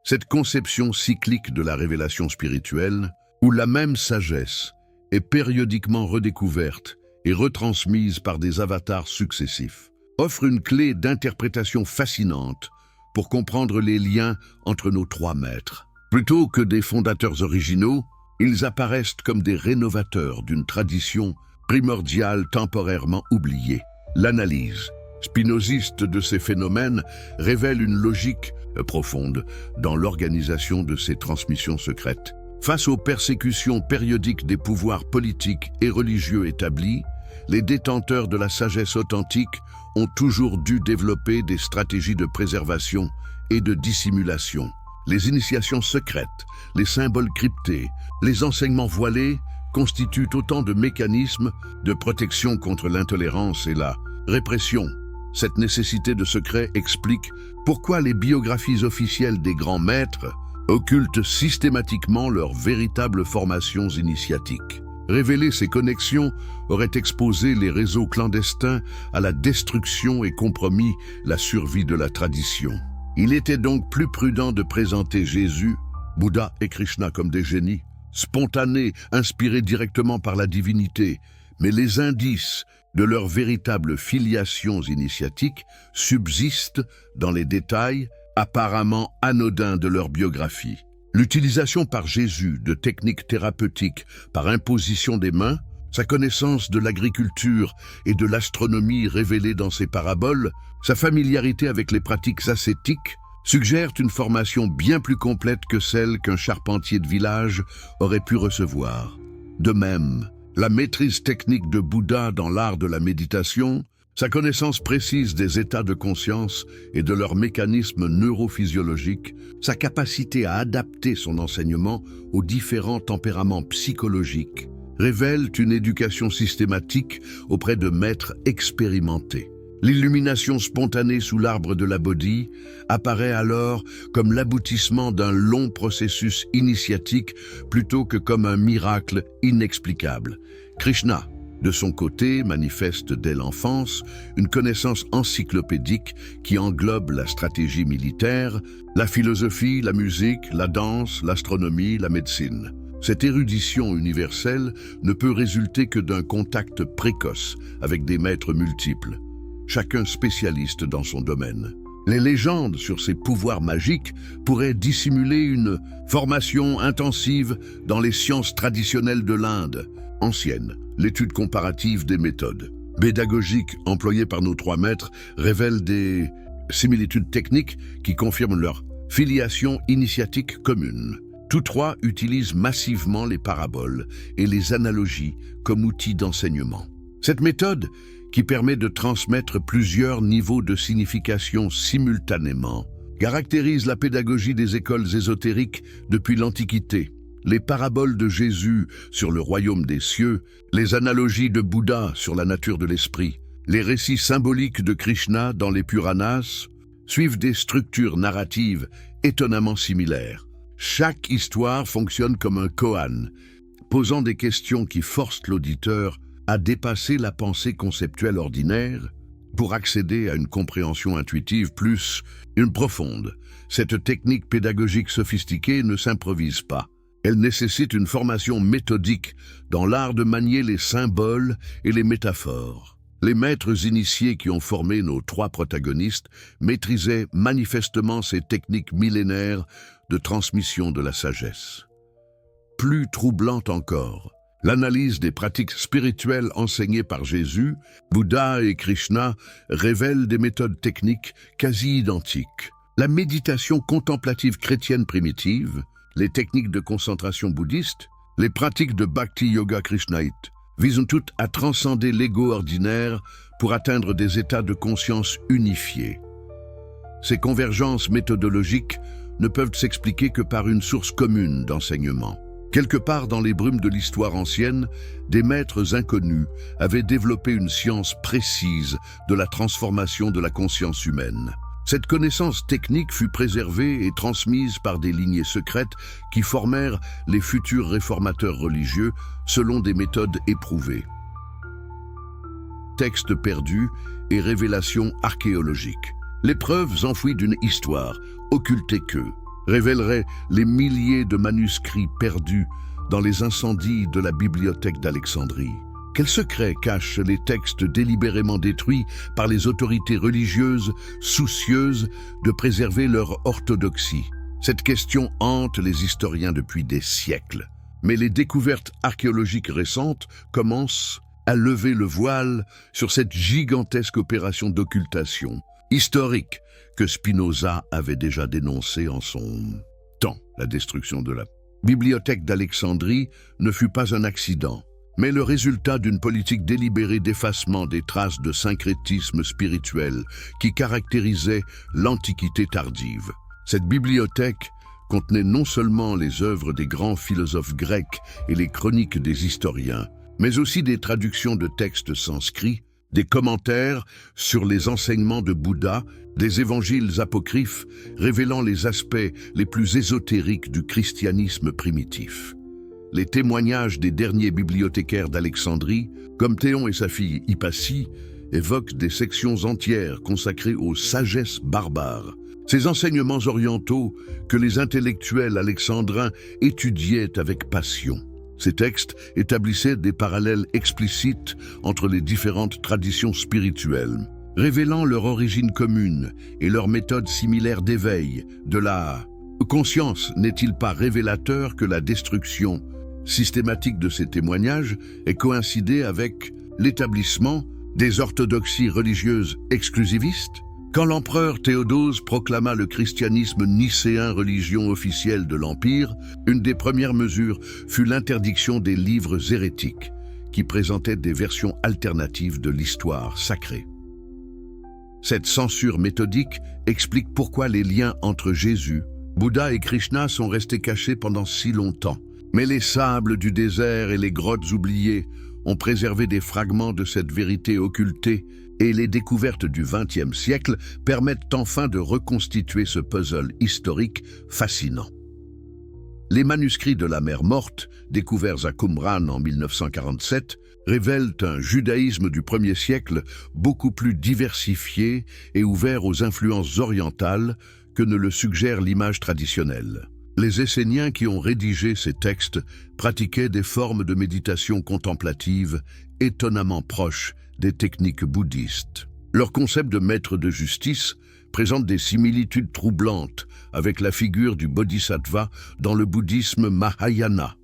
Speaker 1: Cette conception cyclique de la révélation spirituelle, où la même sagesse est périodiquement redécouverte et retransmise par des avatars successifs, offre une clé d'interprétation fascinante pour comprendre les liens entre nos 3 maîtres. Plutôt que des fondateurs originaux, ils apparaissent comme des rénovateurs d'une tradition primordiale temporairement oubliée. L'analyse spinoziste de ces phénomènes révèle une logique profonde dans l'organisation de ces transmissions secrètes. Face aux persécutions périodiques des pouvoirs politiques et religieux établis, les détenteurs de la sagesse authentique ont toujours dû développer des stratégies de préservation et de dissimulation. Les initiations secrètes, les symboles cryptés, les enseignements voilés constituent autant de mécanismes de protection contre l'intolérance et la répression. Cette nécessité de secret explique pourquoi les biographies officielles des grands maîtres occultent systématiquement leurs véritables formations initiatiques. Révéler ces connexions aurait exposé les réseaux clandestins à la destruction et compromis la survie de la tradition. Il était donc plus prudent de présenter Jésus, Bouddha et Krishna comme des génies, spontanés, inspirés directement par la divinité, mais les indices de leurs véritables filiations initiatiques subsistent dans les détails apparemment anodins de leur biographie. L'utilisation par Jésus de techniques thérapeutiques par imposition des mains, sa connaissance de l'agriculture et de l'astronomie révélée dans ses paraboles, sa familiarité avec les pratiques ascétiques, suggèrent une formation bien plus complète que celle qu'un charpentier de village aurait pu recevoir. De même, la maîtrise technique de Bouddha dans l'art de la méditation, sa connaissance précise des états de conscience et de leurs mécanismes neurophysiologiques, sa capacité à adapter son enseignement aux différents tempéraments psychologiques, révèlent une éducation systématique auprès de maîtres expérimentés. L'illumination spontanée sous l'arbre de la Bodhi apparaît alors comme l'aboutissement d'un long processus initiatique plutôt que comme un miracle inexplicable. Krishna, De son côté, manifeste dès l'enfance une connaissance encyclopédique qui englobe la stratégie militaire, la philosophie, la musique, la danse, l'astronomie, la médecine. Cette érudition universelle ne peut résulter que d'un contact précoce avec des maîtres multiples, chacun spécialiste dans son domaine. Les légendes sur ses pouvoirs magiques pourraient dissimuler une formation intensive dans les sciences traditionnelles de l'Inde ancienne. L'étude comparative des méthodes pédagogiques employées par nos trois maîtres révèle des similitudes techniques qui confirment leur filiation initiatique commune. Tous trois utilisent massivement les paraboles et les analogies comme outils d'enseignement. Cette méthode, qui permet de transmettre plusieurs niveaux de signification simultanément, caractérise la pédagogie des écoles ésotériques depuis l'Antiquité. Les paraboles de Jésus sur le royaume des cieux, les analogies de Bouddha sur la nature de l'esprit, les récits symboliques de Krishna dans les Puranas suivent des structures narratives étonnamment similaires. Chaque histoire fonctionne comme un koan, posant des questions qui forcent l'auditeur à dépasser la pensée conceptuelle ordinaire pour accéder à une compréhension intuitive plus profonde. Cette technique pédagogique sophistiquée ne s'improvise pas. Elle nécessite une formation méthodique dans l'art de manier les symboles et les métaphores. Les maîtres initiés qui ont formé nos trois protagonistes maîtrisaient manifestement ces techniques millénaires de transmission de la sagesse. Plus troublante encore, l'analyse des pratiques spirituelles enseignées par Jésus, Bouddha et Krishna révèle des méthodes techniques quasi identiques. La méditation contemplative chrétienne primitive, les techniques de concentration bouddhiste, les pratiques de Bhakti Yoga Krishnaïte visent toutes à transcender l'ego ordinaire pour atteindre des états de conscience unifiés. Ces convergences méthodologiques ne peuvent s'expliquer que par une source commune d'enseignement. Quelque part dans les brumes de l'histoire ancienne, des maîtres inconnus avaient développé une science précise de la transformation de la conscience humaine. Cette connaissance technique fut préservée et transmise par des lignées secrètes qui formèrent les futurs réformateurs religieux selon des méthodes éprouvées. Textes perdus et révélations archéologiques. Les preuves enfouies d'une histoire, occultées qu'eux, révéleraient les milliers de manuscrits perdus dans les incendies de la bibliothèque d'Alexandrie. Quels secrets cachent les textes délibérément détruits par les autorités religieuses soucieuses de préserver leur orthodoxie? Cette question hante les historiens depuis des siècles. Mais les découvertes archéologiques récentes commencent à lever le voile sur cette gigantesque opération d'occultation historique que Spinoza avait déjà dénoncée en son temps. La destruction de la bibliothèque d'Alexandrie ne fut pas un accident, mais le résultat d'une politique délibérée d'effacement des traces de syncrétisme spirituel qui caractérisait l'Antiquité tardive. Cette bibliothèque contenait non seulement les œuvres des grands philosophes grecs et les chroniques des historiens, mais aussi des traductions de textes sanscrits, des commentaires sur les enseignements de Bouddha, des évangiles apocryphes révélant les aspects les plus ésotériques du christianisme primitif. Les témoignages des derniers bibliothécaires d'Alexandrie, comme Théon et sa fille Hypatie, évoquent des sections entières consacrées aux sagesses barbares. Ces enseignements orientaux que les intellectuels alexandrins étudiaient avec passion. Ces textes établissaient des parallèles explicites entre les différentes traditions spirituelles, révélant leur origine commune et leur méthode similaire d'éveil de la conscience. N'est-il pas révélateur que la destruction systématique de ces témoignages ait coïncidé avec l'établissement des orthodoxies religieuses exclusivistes? Quand l'empereur Théodose proclama le christianisme nicéen religion officielle de l'Empire, une des premières mesures fut l'interdiction des livres hérétiques, qui présentaient des versions alternatives de l'histoire sacrée. Cette censure méthodique explique pourquoi les liens entre Jésus, Bouddha et Krishna sont restés cachés pendant si longtemps. Mais les sables du désert et les grottes oubliées ont préservé des fragments de cette vérité occultée, et les découvertes du XXe siècle permettent enfin de reconstituer ce puzzle historique fascinant. Les manuscrits de la mer Morte, découverts à Qumran en 1947, révèlent un judaïsme du 1er siècle beaucoup plus diversifié et ouvert aux influences orientales que ne le suggère l'image traditionnelle. Les Esséniens qui ont rédigé ces textes pratiquaient des formes de méditation contemplative étonnamment proches des techniques bouddhistes. Leur concept de maître de justice présente des similitudes troublantes avec la figure du bodhisattva dans le bouddhisme Mahayana.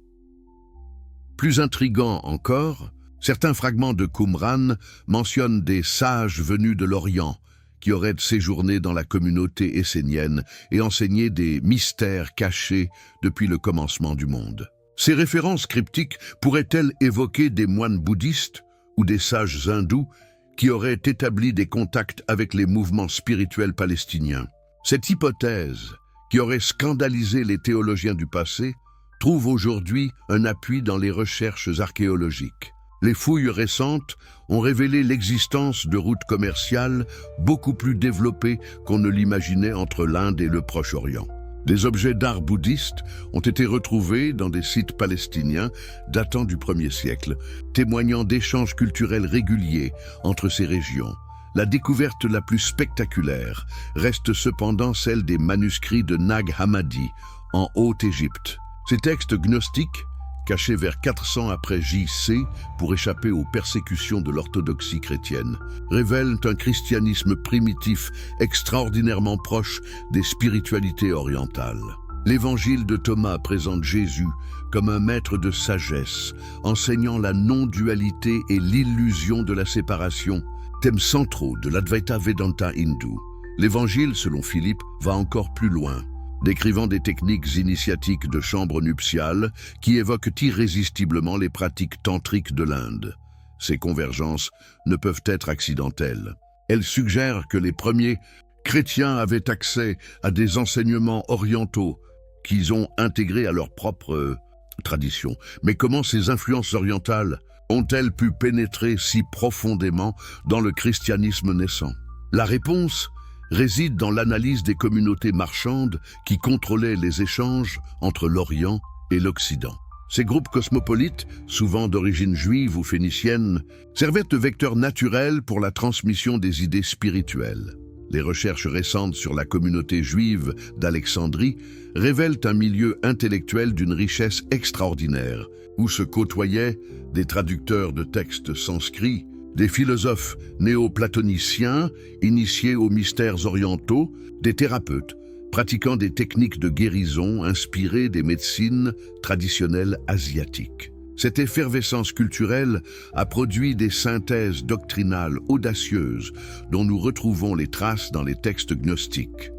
Speaker 1: Plus intriguant encore, certains fragments de Qumran mentionnent des sages venus de l'Orient qui auraient séjourné dans la communauté essénienne et enseigné des mystères cachés depuis le commencement du monde. Ces références cryptiques pourraient-elles évoquer des moines bouddhistes ou des sages hindous qui auraient établi des contacts avec les mouvements spirituels palestiniens? Cette hypothèse, qui aurait scandalisé les théologiens du passé, trouve aujourd'hui un appui dans les recherches archéologiques. Les fouilles récentes ont révélé l'existence de routes commerciales beaucoup plus développées qu'on ne l'imaginait entre l'Inde et le Proche-Orient. Des objets d'art bouddhistes ont été retrouvés dans des sites palestiniens datant du 1er siècle, témoignant d'échanges culturels réguliers entre ces régions. La découverte la plus spectaculaire reste cependant celle des manuscrits de Nag Hammadi en Haute-Égypte. Ces textes gnostiques, cachés vers 400 après J.C. pour échapper aux persécutions de l'orthodoxie chrétienne, révèlent un christianisme primitif extraordinairement proche des spiritualités orientales. L'évangile de Thomas présente Jésus comme un maître de sagesse, enseignant la non-dualité et l'illusion de la séparation, thèmes centraux de l'Advaita Vedanta hindou. L'évangile, selon Philippe, va encore plus loin, décrivant des techniques initiatiques de chambre nuptiale qui évoquent irrésistiblement les pratiques tantriques de l'Inde. Ces convergences ne peuvent être accidentelles. Elles suggèrent que les premiers chrétiens avaient accès à des enseignements orientaux qu'ils ont intégrés à leur propre tradition. Mais comment ces influences orientales ont-elles pu pénétrer si profondément dans le christianisme naissant? La réponse réside dans l'analyse des communautés marchandes qui contrôlaient les échanges entre l'Orient et l'Occident. Ces groupes cosmopolites, souvent d'origine juive ou phénicienne, servaient de vecteurs naturels pour la transmission des idées spirituelles. Les recherches récentes sur la communauté juive d'Alexandrie révèlent un milieu intellectuel d'une richesse extraordinaire, où se côtoyaient des traducteurs de textes sanscrits, des philosophes néo-platoniciens initiés aux mystères orientaux, des thérapeutes pratiquant des techniques de guérison inspirées des médecines traditionnelles asiatiques. Cette effervescence culturelle a produit des synthèses doctrinales audacieuses dont nous retrouvons les traces dans les textes gnostiques.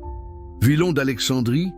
Speaker 1: Villon d'Alexandrie,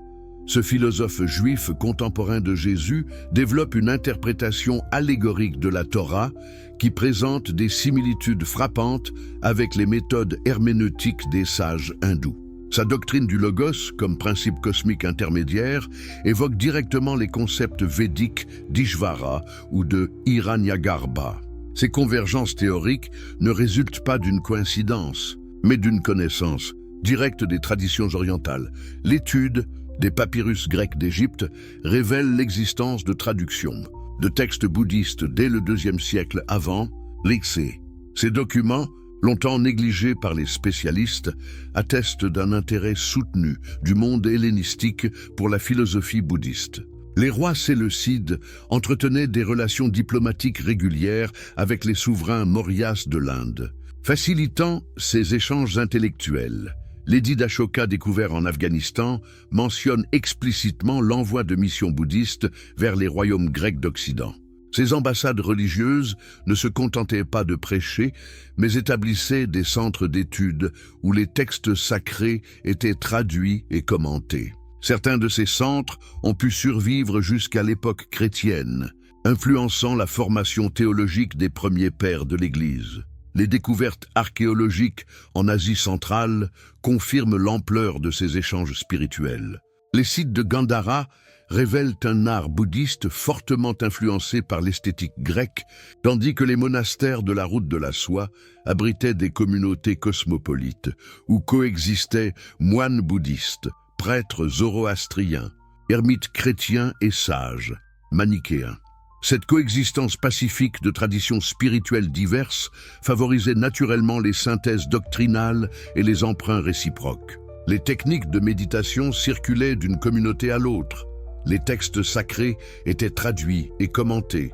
Speaker 1: ce philosophe juif contemporain de Jésus, développe une interprétation allégorique de la Torah qui présente des similitudes frappantes avec les méthodes herméneutiques des sages hindous. Sa doctrine du logos, comme principe cosmique intermédiaire, évoque directement les concepts védiques d'Ishvara ou de Hiranyagarbha. Ces convergences théoriques ne résultent pas d'une coïncidence, mais d'une connaissance directe des traditions orientales. L'étude des papyrus grecs d'Égypte révèle l'existence de traductions de textes bouddhistes dès le IIe siècle avant l'Ixé. Ces documents, longtemps négligés par les spécialistes, attestent d'un intérêt soutenu du monde hellénistique pour la philosophie bouddhiste. Les rois séleucides entretenaient des relations diplomatiques régulières avec les souverains mauryas de l'Inde, facilitant ces échanges intellectuels. L'édit d'Ashoka découvert en Afghanistan mentionne explicitement l'envoi de missions bouddhistes vers les royaumes grecs d'Occident. Ces ambassades religieuses ne se contentaient pas de prêcher, mais établissaient des centres d'études où les textes sacrés étaient traduits et commentés. Certains de ces centres ont pu survivre jusqu'à l'époque chrétienne, influençant la formation théologique des premiers pères de l'Église. Les découvertes archéologiques en Asie centrale confirment l'ampleur de ces échanges spirituels. Les sites de Gandhara révèlent un art bouddhiste fortement influencé par l'esthétique grecque, tandis que les monastères de la route de la soie abritaient des communautés cosmopolites, où coexistaient moines bouddhistes, prêtres zoroastriens, ermites chrétiens et sages, manichéens. Cette coexistence pacifique de traditions spirituelles diverses favorisait naturellement les synthèses doctrinales et les emprunts réciproques. Les techniques de méditation circulaient d'une communauté à l'autre. Les textes sacrés étaient traduits et commentés.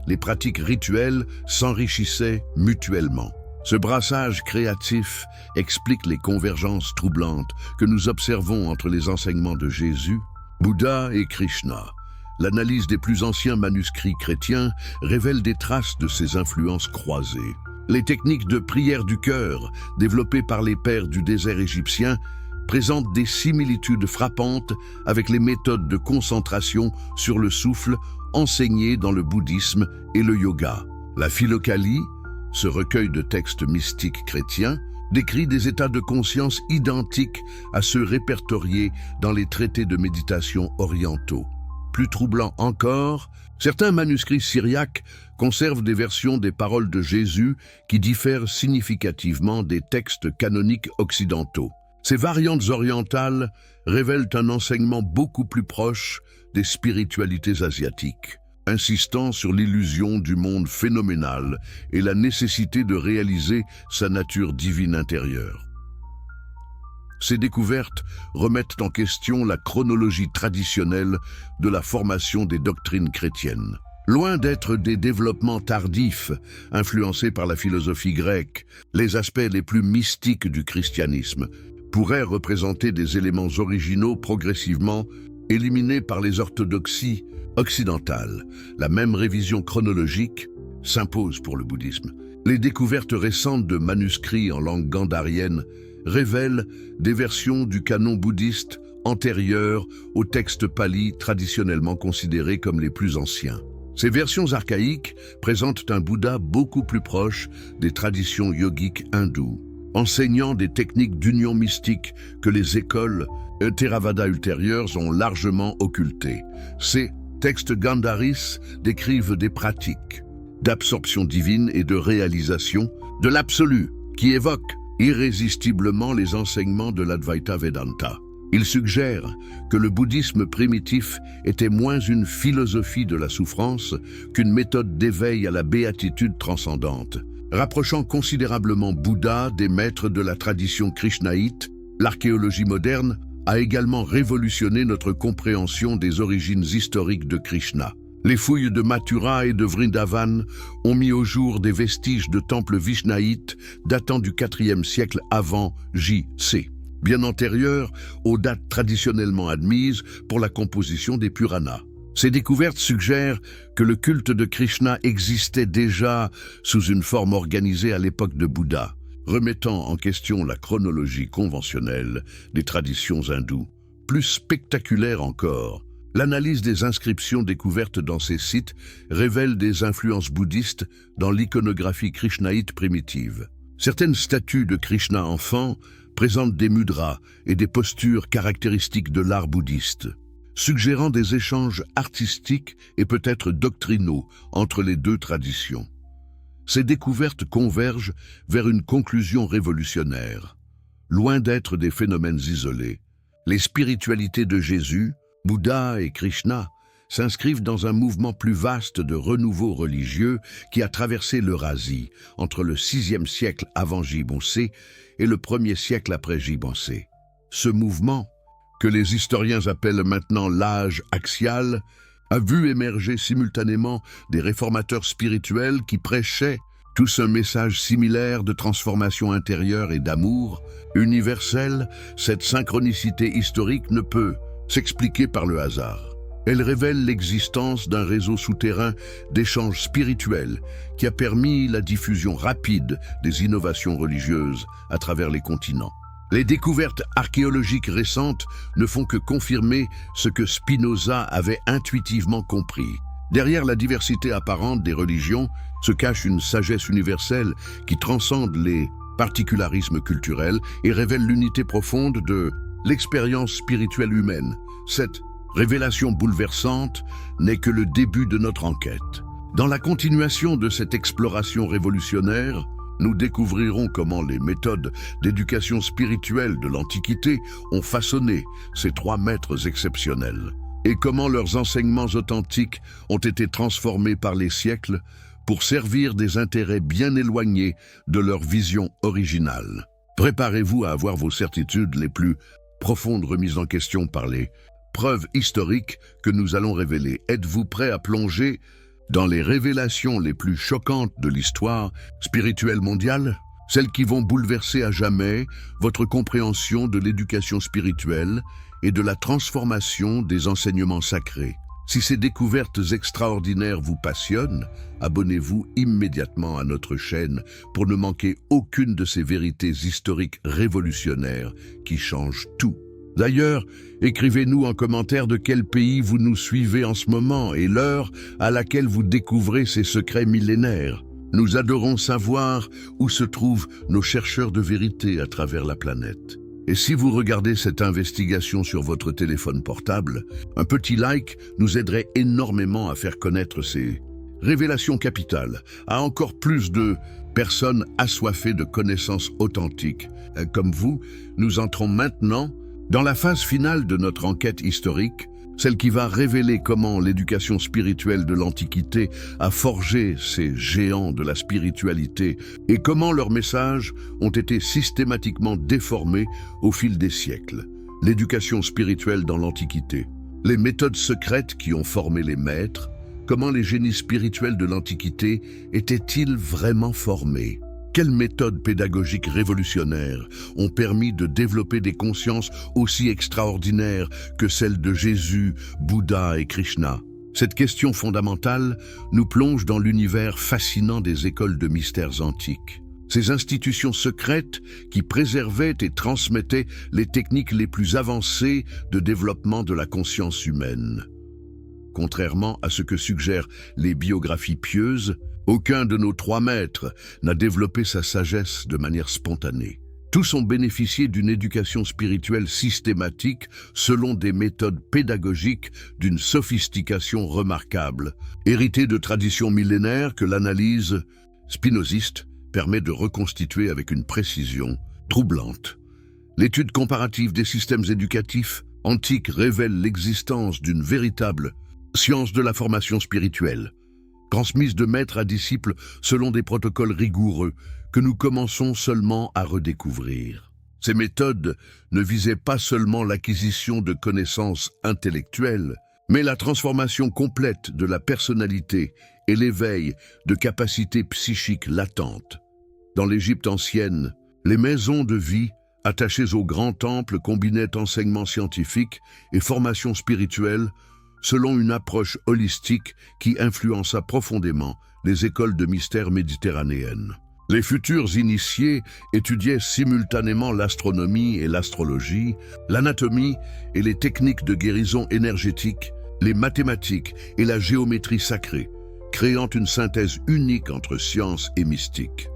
Speaker 1: Les pratiques rituelles s'enrichissaient mutuellement. Ce brassage créatif explique les convergences troublantes que nous observons entre les enseignements de Jésus, Bouddha et Krishna. L'analyse des plus anciens manuscrits chrétiens révèle des traces de ces influences croisées. Les techniques de prière du cœur, développées par les pères du désert égyptien, présentent des similitudes frappantes avec les méthodes de concentration sur le souffle enseignées dans le bouddhisme et le yoga. La Philokalie, ce recueil de textes mystiques chrétiens, décrit des états de conscience identiques à ceux répertoriés dans les traités de méditation orientaux. Plus troublant encore, certains manuscrits syriaques conservent des versions des paroles de Jésus qui diffèrent significativement des textes canoniques occidentaux. Ces variantes orientales révèlent un enseignement beaucoup plus proche des spiritualités asiatiques, insistant sur l'illusion du monde phénoménal et la nécessité de réaliser sa nature divine intérieure. Ces découvertes remettent en question la chronologie traditionnelle de la formation des doctrines chrétiennes. Loin d'être des développements tardifs, influencés par la philosophie grecque, les aspects les plus mystiques du christianisme pourraient représenter des éléments originaux progressivement éliminés par les orthodoxies occidentales. La même révision chronologique s'impose pour le bouddhisme. Les découvertes récentes de manuscrits en langue gandharienne révèlent des versions du canon bouddhiste antérieures aux textes palis traditionnellement considérés comme les plus anciens. Ces versions archaïques présentent un Bouddha beaucoup plus proche des traditions yogiques hindoues, enseignant des techniques d'union mystique que les écoles Theravada ultérieures ont largement occultées. Ces textes gandharis décrivent des pratiques d'absorption divine et de réalisation de l'absolu qui évoquent irrésistiblement les enseignements de l'Advaita Vedanta. Il suggère que le bouddhisme primitif était moins une philosophie de la souffrance qu'une méthode d'éveil à la béatitude transcendante. Rapprochant considérablement Bouddha des maîtres de la tradition krishnaïte, l'archéologie moderne a également révolutionné notre compréhension des origines historiques de Krishna. Les fouilles de Mathura et de Vrindavan ont mis au jour des vestiges de temples vishnaïtes datant du IVe siècle avant J.C., bien antérieurs aux dates traditionnellement admises pour la composition des Puranas. Ces découvertes suggèrent que le culte de Krishna existait déjà sous une forme organisée à l'époque de Bouddha, remettant en question la chronologie conventionnelle des traditions hindoues. Plus spectaculaire encore, l'analyse des inscriptions découvertes dans ces sites révèle des influences bouddhistes dans l'iconographie krishnaïte primitive. Certaines statues de Krishna enfant présentent des mudras et des postures caractéristiques de l'art bouddhiste, suggérant des échanges artistiques et peut-être doctrinaux entre les deux traditions. Ces découvertes convergent vers une conclusion révolutionnaire. Loin d'être des phénomènes isolés, les spiritualités de Jésus, Bouddha et Krishna s'inscrivent dans un mouvement plus vaste de renouveau religieux qui a traversé l'Eurasie entre le VIe siècle avant J.C. et le 1er siècle après J.C. Ce mouvement, que les historiens appellent maintenant l'âge axial, a vu émerger simultanément des réformateurs spirituels qui prêchaient tous un message similaire de transformation intérieure et d'amour universel. Cette synchronicité historique ne peut s'expliquer par le hasard. Elle révèle l'existence d'un réseau souterrain d'échanges spirituels qui a permis la diffusion rapide des innovations religieuses à travers les continents. Les découvertes archéologiques récentes ne font que confirmer ce que Spinoza avait intuitivement compris. Derrière la diversité apparente des religions se cache une sagesse universelle qui transcende les particularismes culturels et révèle l'unité profonde de l'expérience spirituelle humaine. Cette révélation bouleversante n'est que le début de notre enquête. Dans la continuation de cette exploration révolutionnaire, nous découvrirons comment les méthodes d'éducation spirituelle de l'Antiquité ont façonné ces trois maîtres exceptionnels. et comment leurs enseignements authentiques ont été transformés par les siècles pour servir des intérêts bien éloignés de leur vision originale. Préparez-vous à avoir vos certitudes les plus profondes remises en question par les preuves historiques que nous allons révéler. Êtes-vous prêt à plonger dans les révélations les plus choquantes de l'histoire spirituelle mondiale? Celles qui vont bouleverser à jamais votre compréhension de l'éducation spirituelle et de la transformation des enseignements sacrés. Si ces découvertes extraordinaires vous passionnent, abonnez-vous immédiatement à notre chaîne pour ne manquer aucune de ces vérités historiques révolutionnaires qui changent tout. D'ailleurs, écrivez-nous en commentaire de quel pays vous nous suivez en ce moment et l'heure à laquelle vous découvrez ces secrets millénaires. Nous adorons savoir où se trouvent nos chercheurs de vérité à travers la planète. Et si vous regardez cette investigation sur votre téléphone portable, un petit like nous aiderait énormément à faire connaître ces révélations capitales à encore plus de personnes assoiffées de connaissances authentiques. Comme vous, nous entrons maintenant dans la phase finale de notre enquête historique, celle qui va révéler comment l'éducation spirituelle de l'Antiquité a forgé ces géants de la spiritualité et comment leurs messages ont été systématiquement déformés au fil des siècles. L'éducation spirituelle dans l'Antiquité, les méthodes secrètes qui ont formé les maîtres, comment les génies spirituels de l'Antiquité étaient-ils vraiment formés? Quelles méthodes pédagogiques révolutionnaires ont permis de développer des consciences aussi extraordinaires que celles de Jésus, Bouddha et Krishna? Cette question fondamentale nous plonge dans l'univers fascinant des écoles de mystères antiques. Ces institutions secrètes qui préservaient et transmettaient les techniques les plus avancées de développement de la conscience humaine. Contrairement à ce que suggèrent les biographies pieuses, aucun de nos trois maîtres n'a développé sa sagesse de manière spontanée. Tous ont bénéficié d'une éducation spirituelle systématique selon des méthodes pédagogiques d'une sophistication remarquable, héritées de traditions millénaires que l'analyse spinoziste permet de reconstituer avec une précision troublante. L'étude comparative des systèmes éducatifs antiques révèle l'existence d'une véritable science de la formation spirituelle, transmise de maître à disciple selon des protocoles rigoureux que nous commençons seulement à redécouvrir. Ces méthodes ne visaient pas seulement l'acquisition de connaissances intellectuelles, mais la transformation complète de la personnalité et l'éveil de capacités psychiques latentes. Dans l'Égypte ancienne, les maisons de vie attachées au grand temple combinaient enseignement scientifique et formation spirituelle selon une approche holistique qui influença profondément les écoles de mystère méditerranéennes. Les futurs initiés étudiaient simultanément l'astronomie et l'astrologie, l'anatomie et les techniques de guérison énergétique, les mathématiques et la géométrie sacrée, créant une synthèse unique entre science et mystique.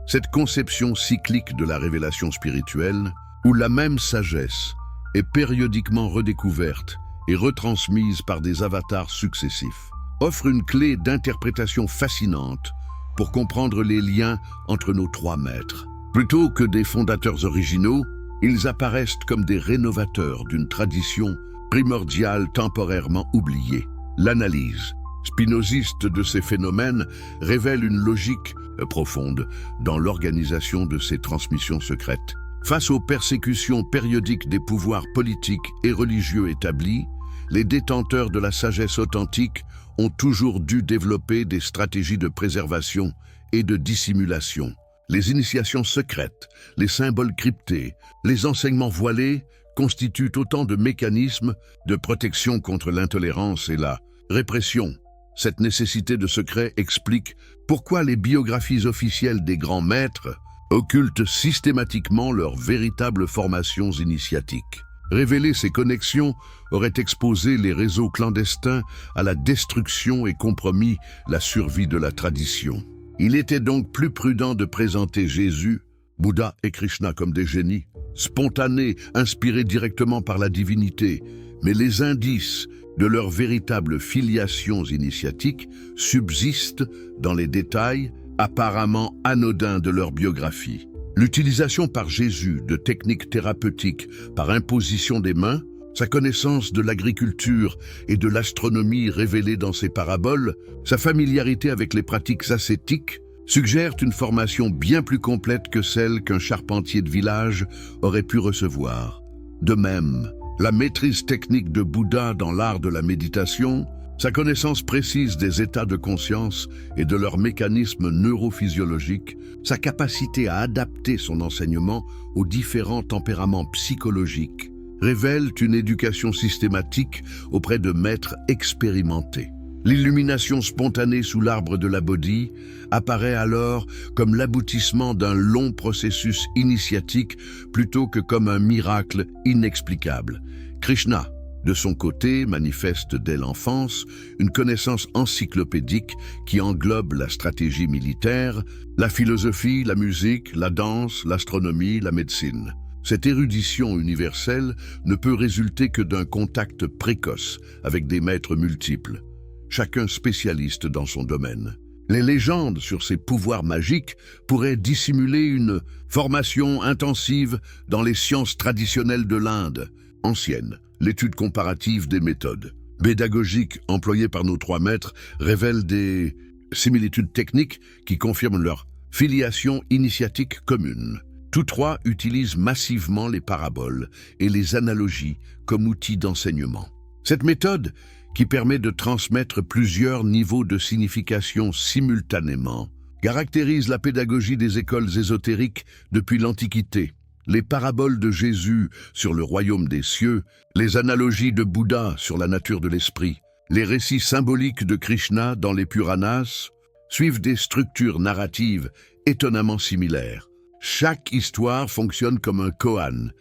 Speaker 1: Cette conception cyclique de la révélation spirituelle, où la même sagesse est périodiquement redécouverte et retransmise par des avatars successifs, offre une clé d'interprétation fascinante pour comprendre les liens entre nos trois maîtres. Plutôt que des fondateurs originaux, ils apparaissent comme des rénovateurs d'une tradition primordiale temporairement oubliée. L'analyse spinoziste de ces phénomènes révèle une logique profonde dans l'organisation de ces transmissions secrètes. Face aux persécutions périodiques des pouvoirs politiques et religieux établis, les détenteurs de la sagesse authentique ont toujours dû développer des stratégies de préservation et de dissimulation. Les initiations secrètes, les symboles cryptés, les enseignements voilés constituent autant de mécanismes de protection contre l'intolérance et la répression. Cette nécessité de secret explique pourquoi les biographies officielles des grands maîtres occultent systématiquement leurs véritables formations initiatiques. Révéler ces connexions aurait exposé les réseaux clandestins à la destruction et compromis la survie de la tradition. Il était donc plus prudent de présenter Jésus, Bouddha et Krishna comme des génies, spontanés, inspirés directement par la divinité, mais les indices de leurs véritables filiations initiatiques subsistent dans les détails apparemment anodins de leur biographie. L'utilisation par Jésus de techniques thérapeutiques par imposition des mains Sa connaissance de l'agriculture et de l'astronomie révélée dans ses paraboles, sa familiarité avec les pratiques ascétiques, suggèrent une formation bien plus complète que celle qu'un charpentier de village aurait pu recevoir. De même, la maîtrise technique de Bouddha dans l'art de la méditation, sa connaissance précise des états de conscience et de leurs mécanismes neurophysiologiques, sa capacité à adapter son enseignement aux différents tempéraments psychologiques, révèlent une éducation systématique auprès de maîtres expérimentés. L'illumination spontanée sous l'arbre de la Bodhi apparaît alors comme l'aboutissement d'un long processus initiatique plutôt que comme un miracle inexplicable. Krishna, de son côté, manifeste dès l'enfance une connaissance encyclopédique qui englobe la stratégie militaire, la philosophie, la musique, la danse, l'astronomie, la médecine. Cette érudition universelle ne peut résulter que d'un contact précoce avec des maîtres multiples, chacun spécialiste dans son domaine. Les légendes sur ses pouvoirs magiques pourraient dissimuler une formation intensive dans les sciences traditionnelles de l'Inde ancienne. L'étude comparative des méthodes pédagogiques employées par nos trois maîtres révèle des similitudes techniques qui confirment leur filiation initiatique commune. Tous trois utilisent massivement les paraboles et les analogies comme outils d'enseignement. Cette méthode, qui permet de transmettre plusieurs niveaux de signification simultanément, caractérise la pédagogie des écoles ésotériques depuis l'Antiquité. Les paraboles de Jésus sur le royaume des cieux, les analogies de Bouddha sur la nature de l'esprit, les récits symboliques de Krishna dans les Puranas suivent des structures narratives étonnamment similaires. Chaque histoire fonctionne comme un koan,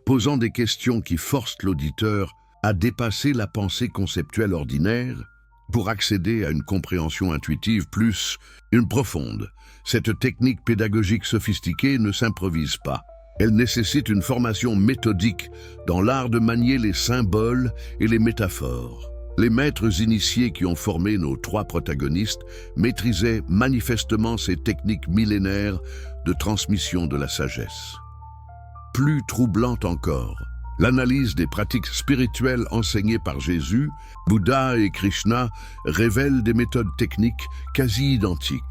Speaker 1: posant des questions qui forcent l'auditeur à dépasser la pensée conceptuelle ordinaire pour accéder à une compréhension intuitive plus profonde. Cette technique pédagogique sophistiquée ne s'improvise pas. Elle nécessite une formation méthodique dans l'art de manier les symboles et les métaphores. Les maîtres initiés qui ont formé nos trois protagonistes maîtrisaient manifestement ces techniques millénaires de transmission de la sagesse. Plus troublante encore, l'analyse des pratiques spirituelles enseignées par Jésus, Bouddha et Krishna révèle des méthodes techniques quasi identiques.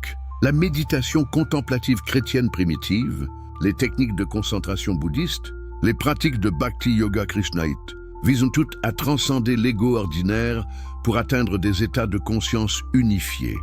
Speaker 1: La méditation contemplative chrétienne primitive, les techniques de concentration bouddhiste, les pratiques de Bhakti Yoga Krishnaïte visent toutes à transcender l'ego ordinaire pour atteindre des états de conscience unifiés.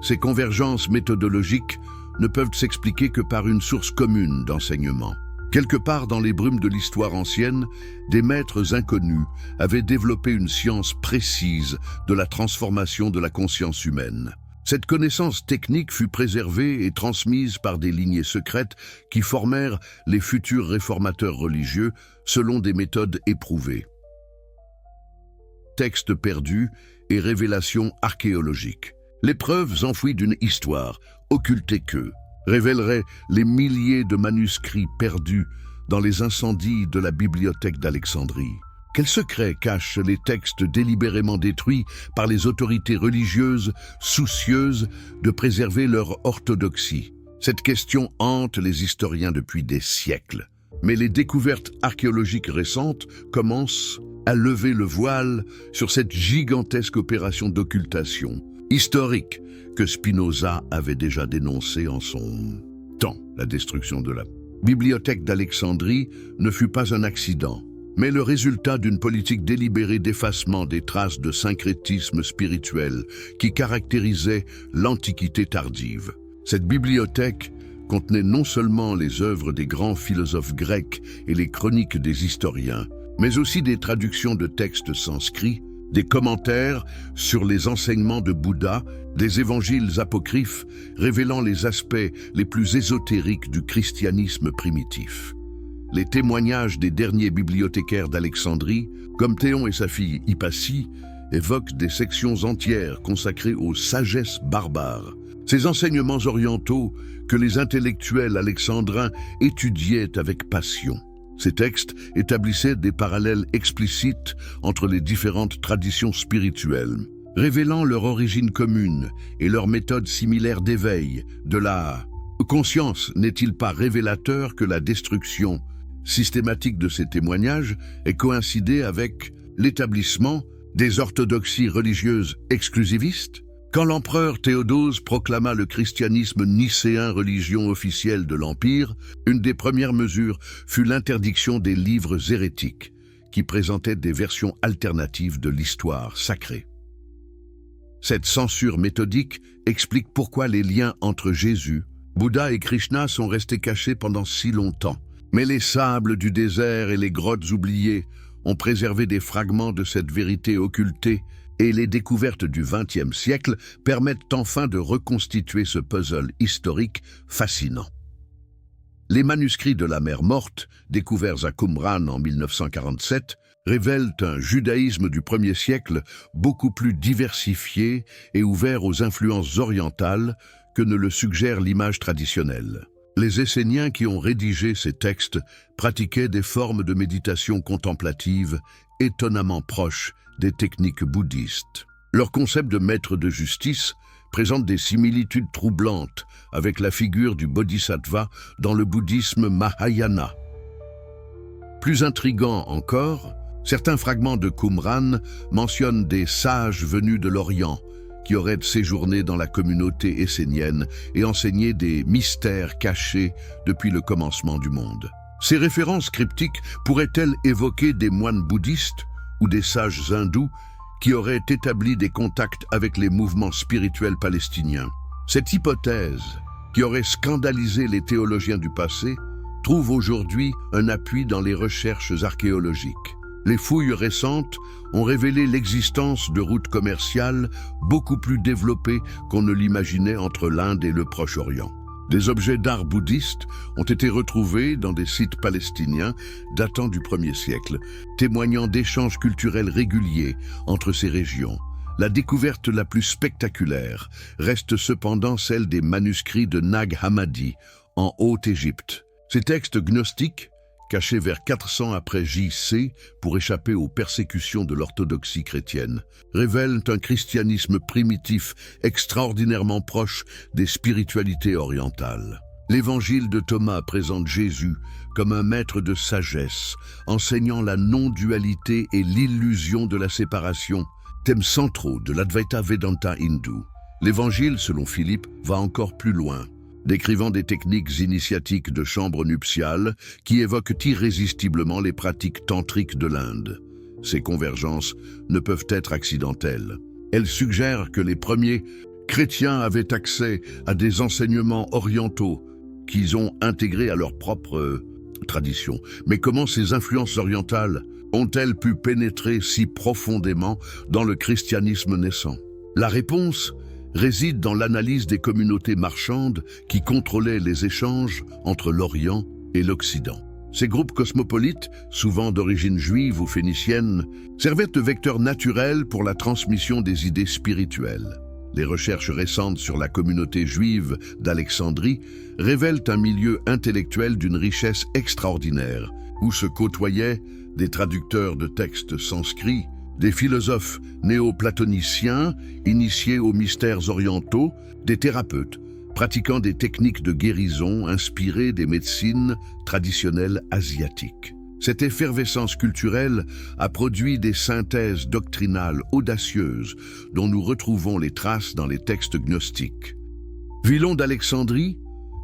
Speaker 1: Ces convergences méthodologiques ne peuvent s'expliquer que par une source commune d'enseignement. Quelque part dans les brumes de l'histoire ancienne, des maîtres inconnus avaient développé une science précise de la transformation de la conscience humaine. Cette connaissance technique fut préservée et transmise par des lignées secrètes qui formèrent les futurs réformateurs religieux selon des méthodes éprouvées. Textes perdus et révélations archéologiques. Les preuves enfouies d'une histoire, occultées qu'eux, révéleraient les milliers de manuscrits perdus dans les incendies de la bibliothèque d'Alexandrie. Quels secrets cachent les textes délibérément détruits par les autorités religieuses soucieuses de préserver leur orthodoxie? Cette question hante les historiens depuis des siècles. Mais les découvertes archéologiques récentes commencent à lever le voile sur cette gigantesque opération d'occultation historique que Spinoza avait déjà dénoncée en son temps. La destruction de la bibliothèque d'Alexandrie ne fut pas un accident, mais le résultat d'une politique délibérée d'effacement des traces de syncrétisme spirituel qui caractérisait l'Antiquité tardive. Cette bibliothèque contenait non seulement les œuvres des grands philosophes grecs et les chroniques des historiens, mais aussi des traductions de textes sanscrits, des commentaires sur les enseignements de Bouddha, des évangiles apocryphes révélant les aspects les plus ésotériques du christianisme primitif. Les témoignages des derniers bibliothécaires d'Alexandrie, comme Théon et sa fille Hypatie, évoquent des sections entières consacrées aux sagesses barbares. Ces enseignements orientaux que les intellectuels alexandrins étudiaient avec passion. Ces textes établissaient des parallèles explicites entre les différentes traditions spirituelles, révélant leur origine commune et leur méthode similaire d'éveil de la conscience. N'est-il pas révélateur que la destruction systématique de ces témoignages est coïncidé avec l'établissement des orthodoxies religieuses exclusivistes. Quand l'empereur Théodose proclama le christianisme nicéen religion officielle de l'Empire, une des premières mesures fut l'interdiction des livres hérétiques, qui présentaient des versions alternatives de l'histoire sacrée. Cette censure méthodique explique pourquoi les liens entre Jésus, Bouddha et Krishna sont restés cachés pendant si longtemps. Mais les sables du désert et les grottes oubliées ont préservé des fragments de cette vérité occultée, et les découvertes du XXe siècle permettent enfin de reconstituer ce puzzle historique fascinant. Les manuscrits de la mer Morte, découverts à Qumran en 1947, révèlent un judaïsme du 1er siècle beaucoup plus diversifié et ouvert aux influences orientales que ne le suggère l'image traditionnelle. Les Esséniens qui ont rédigé ces textes pratiquaient des formes de méditation contemplative étonnamment proches des techniques bouddhistes. Leur concept de maître de justice présente des similitudes troublantes avec la figure du bodhisattva dans le bouddhisme Mahayana. Plus intriguant encore, certains fragments de Qumran mentionnent des sages venus de l'Orient qui auraient séjourné dans la communauté essénienne et enseigné des mystères cachés depuis le commencement du monde. Ces références cryptiques pourraient-elles évoquer des moines bouddhistes ou des sages hindous qui auraient établi des contacts avec les mouvements spirituels palestiniens? Cette hypothèse, qui aurait scandalisé les théologiens du passé, trouve aujourd'hui un appui dans les recherches archéologiques. Les fouilles récentes ont révélé l'existence de routes commerciales beaucoup plus développées qu'on ne l'imaginait entre l'Inde et le Proche-Orient. Des objets d'art bouddhistes ont été retrouvés dans des sites palestiniens datant du 1er siècle, témoignant d'échanges culturels réguliers entre ces régions. La découverte la plus spectaculaire reste cependant celle des manuscrits de Nag Hammadi en Haute-Égypte. Ces textes gnostiques, cachés vers 400 après J.C. pour échapper aux persécutions de l'orthodoxie chrétienne, révèlent un christianisme primitif extraordinairement proche des spiritualités orientales. L'évangile de Thomas présente Jésus comme un maître de sagesse, enseignant la non-dualité et l'illusion de la séparation, thèmes centraux de l'Advaita Vedanta hindou. L'évangile, selon Philippe, va encore plus loin, décrivant des techniques initiatiques de chambre nuptiale qui évoquent irrésistiblement les pratiques tantriques de l'Inde. Ces convergences ne peuvent être accidentelles. Elles suggèrent que les premiers chrétiens avaient accès à des enseignements orientaux qu'ils ont intégrés à leur propre tradition. Mais comment ces influences orientales ont-elles pu pénétrer si profondément dans le christianisme naissant? La réponse réside dans l'analyse des communautés marchandes qui contrôlaient les échanges entre l'Orient et l'Occident. Ces groupes cosmopolites, souvent d'origine juive ou phénicienne, servaient de vecteur naturel pour la transmission des idées spirituelles. Les recherches récentes sur la communauté juive d'Alexandrie révèlent un milieu intellectuel d'une richesse extraordinaire, où se côtoyaient des traducteurs de textes sanscrits, des philosophes néo-platoniciens initiés aux mystères orientaux, des thérapeutes pratiquant des techniques de guérison inspirées des médecines traditionnelles asiatiques. Cette effervescence culturelle a produit des synthèses doctrinales audacieuses dont nous retrouvons les traces dans les textes gnostiques. Villon d'Alexandrie,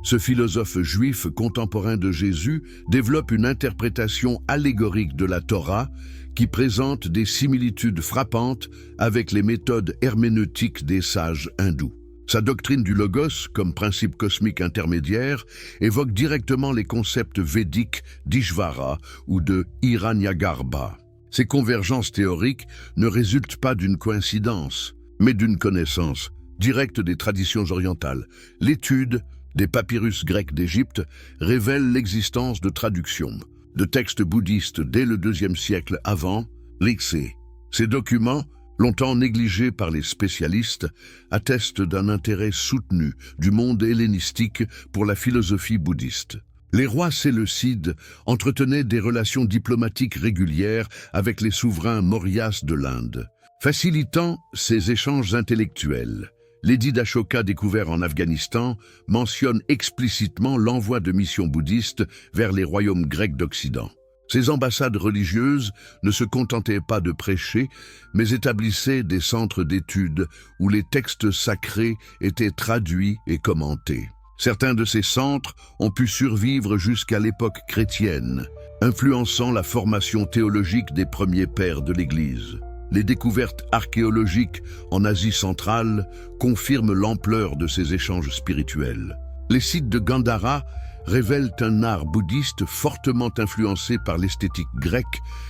Speaker 1: ce philosophe juif contemporain de Jésus, développe une interprétation allégorique de la Torah qui présente des similitudes frappantes avec les méthodes herméneutiques des sages hindous. Sa doctrine du logos, comme principe cosmique intermédiaire, évoque directement les concepts védiques d'Ishvara ou de Hiranyagarbha. Ces convergences théoriques ne résultent pas d'une coïncidence, mais d'une connaissance directe des traditions orientales. L'étude des papyrus grecs d'Égypte révèle l'existence de traductions de textes bouddhistes dès le IIe siècle avant l'Ixé. Ces documents, longtemps négligés par les spécialistes, attestent d'un intérêt soutenu du monde hellénistique pour la philosophie bouddhiste. Les rois séleucides entretenaient des relations diplomatiques régulières avec les souverains mauryas de l'Inde. Facilitant ces échanges intellectuels, L'édit d'Ashoka découvert en Afghanistan mentionne explicitement l'envoi de missions bouddhistes vers les royaumes grecs d'Occident. Ces ambassades religieuses ne se contentaient pas de prêcher, mais établissaient des centres d'études où les textes sacrés étaient traduits et commentés. Certains de ces centres ont pu survivre jusqu'à l'époque chrétienne, influençant la formation théologique des premiers pères de l'Église. Les découvertes archéologiques en Asie centrale confirment l'ampleur de ces échanges spirituels. Les sites de Gandhara révèlent un art bouddhiste fortement influencé par l'esthétique grecque,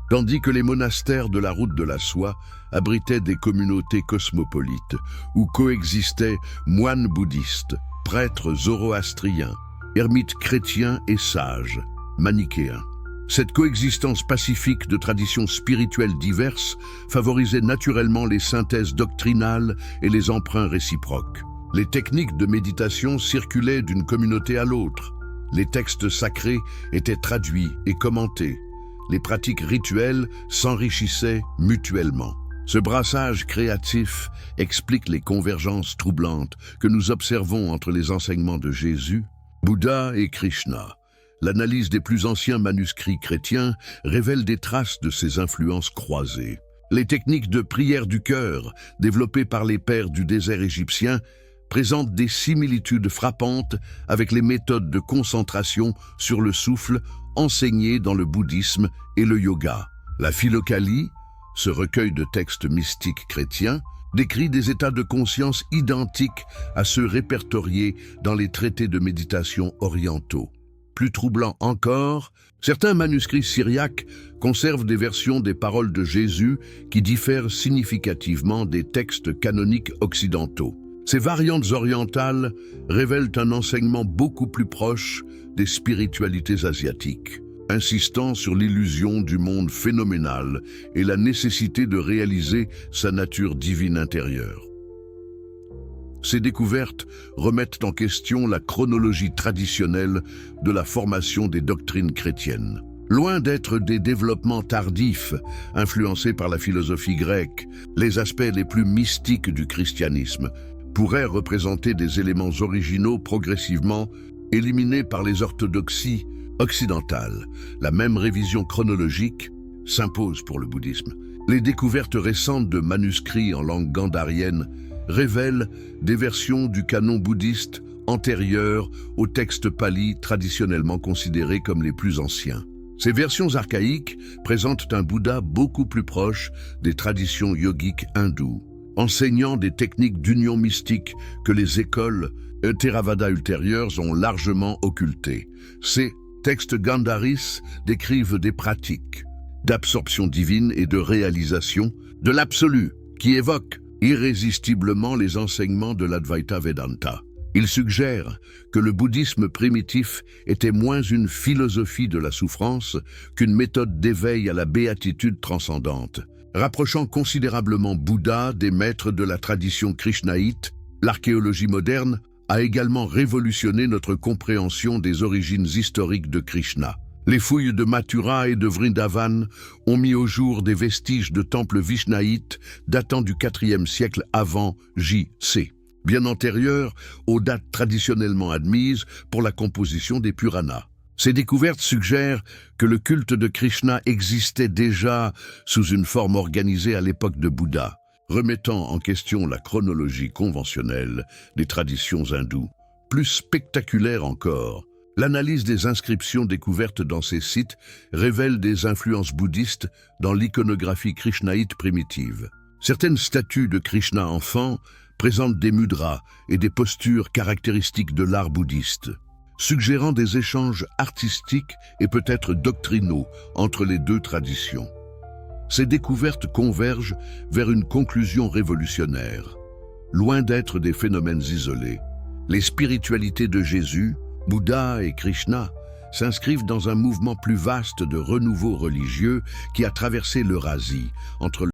Speaker 1: tandis que les monastères de la route de la soie abritaient des communautés cosmopolites, où coexistaient moines bouddhistes, prêtres zoroastriens, ermites chrétiens et sages, manichéens. Cette coexistence pacifique de traditions spirituelles diverses favorisait naturellement les synthèses doctrinales et les emprunts réciproques. Les techniques de méditation circulaient d'une communauté à l'autre. Les textes sacrés étaient traduits et commentés. Les pratiques rituelles s'enrichissaient mutuellement. Ce brassage créatif explique les convergences troublantes que nous observons entre les enseignements de Jésus, Bouddha et Krishna. L'analyse des plus anciens manuscrits chrétiens révèle des traces de ces influences croisées. Les techniques de prière du cœur, développées par les pères du désert égyptien, présentent des similitudes frappantes avec les méthodes de concentration sur le souffle enseignées dans le bouddhisme et le yoga. La Philokalie, ce recueil de textes mystiques chrétiens, décrit des états de conscience identiques à ceux répertoriés dans les traités de méditation orientaux. Plus troublant encore, certains manuscrits syriaques conservent des versions des paroles de Jésus qui diffèrent significativement des textes canoniques occidentaux. Ces variantes orientales révèlent un enseignement beaucoup plus proche des spiritualités asiatiques, insistant sur l'illusion du monde phénoménal et la nécessité de réaliser sa nature divine intérieure. Ces découvertes remettent en question la chronologie traditionnelle de la formation des doctrines chrétiennes. Loin d'être des développements tardifs, influencés par la philosophie grecque, les aspects les plus mystiques du christianisme pourraient représenter des éléments originaux progressivement éliminés par les orthodoxies occidentales. La même révision chronologique s'impose pour le bouddhisme. Les découvertes récentes de manuscrits en langue gandharienne révèlent des versions du canon bouddhiste antérieures aux textes palis traditionnellement considérés comme les plus anciens. Ces versions archaïques présentent un Bouddha beaucoup plus proche des traditions yogiques hindoues, enseignant des techniques d'union mystique que les écoles Theravada ultérieures ont largement occultées. Ces textes gandharis décrivent des pratiques d'absorption divine et de réalisation de l'absolu qui évoquent irrésistiblement les enseignements de l'Advaita Vedanta. Il suggère que le bouddhisme primitif était moins une philosophie de la souffrance qu'une méthode d'éveil à la béatitude transcendante. Rapprochant considérablement Bouddha des maîtres de la tradition krishnaïte, l'archéologie moderne a également révolutionné notre compréhension des origines historiques de Krishna. Les fouilles de Mathura et de Vrindavan ont mis au jour des vestiges de temples vishnaïtes datant du IVe siècle avant J.C., bien antérieurs aux dates traditionnellement admises pour la composition des Puranas. Ces découvertes suggèrent que le culte de Krishna existait déjà sous une forme organisée à l'époque de Bouddha, remettant en question la chronologie conventionnelle des traditions hindoues. Plus spectaculaire encore, l'analyse des inscriptions découvertes dans ces sites révèle des influences bouddhistes dans l'iconographie krishnaïte primitive. Certaines statues de Krishna enfant présentent des mudras et des postures caractéristiques de l'art bouddhiste, suggérant des échanges artistiques et peut-être doctrinaux entre les deux traditions. Ces découvertes convergent vers une conclusion révolutionnaire. Loin d'être des phénomènes isolés, les spiritualités de Jésus, Bouddha et Krishna s'inscrivent dans un mouvement plus vaste de renouveau religieux qui a traversé l'Eurasie, entre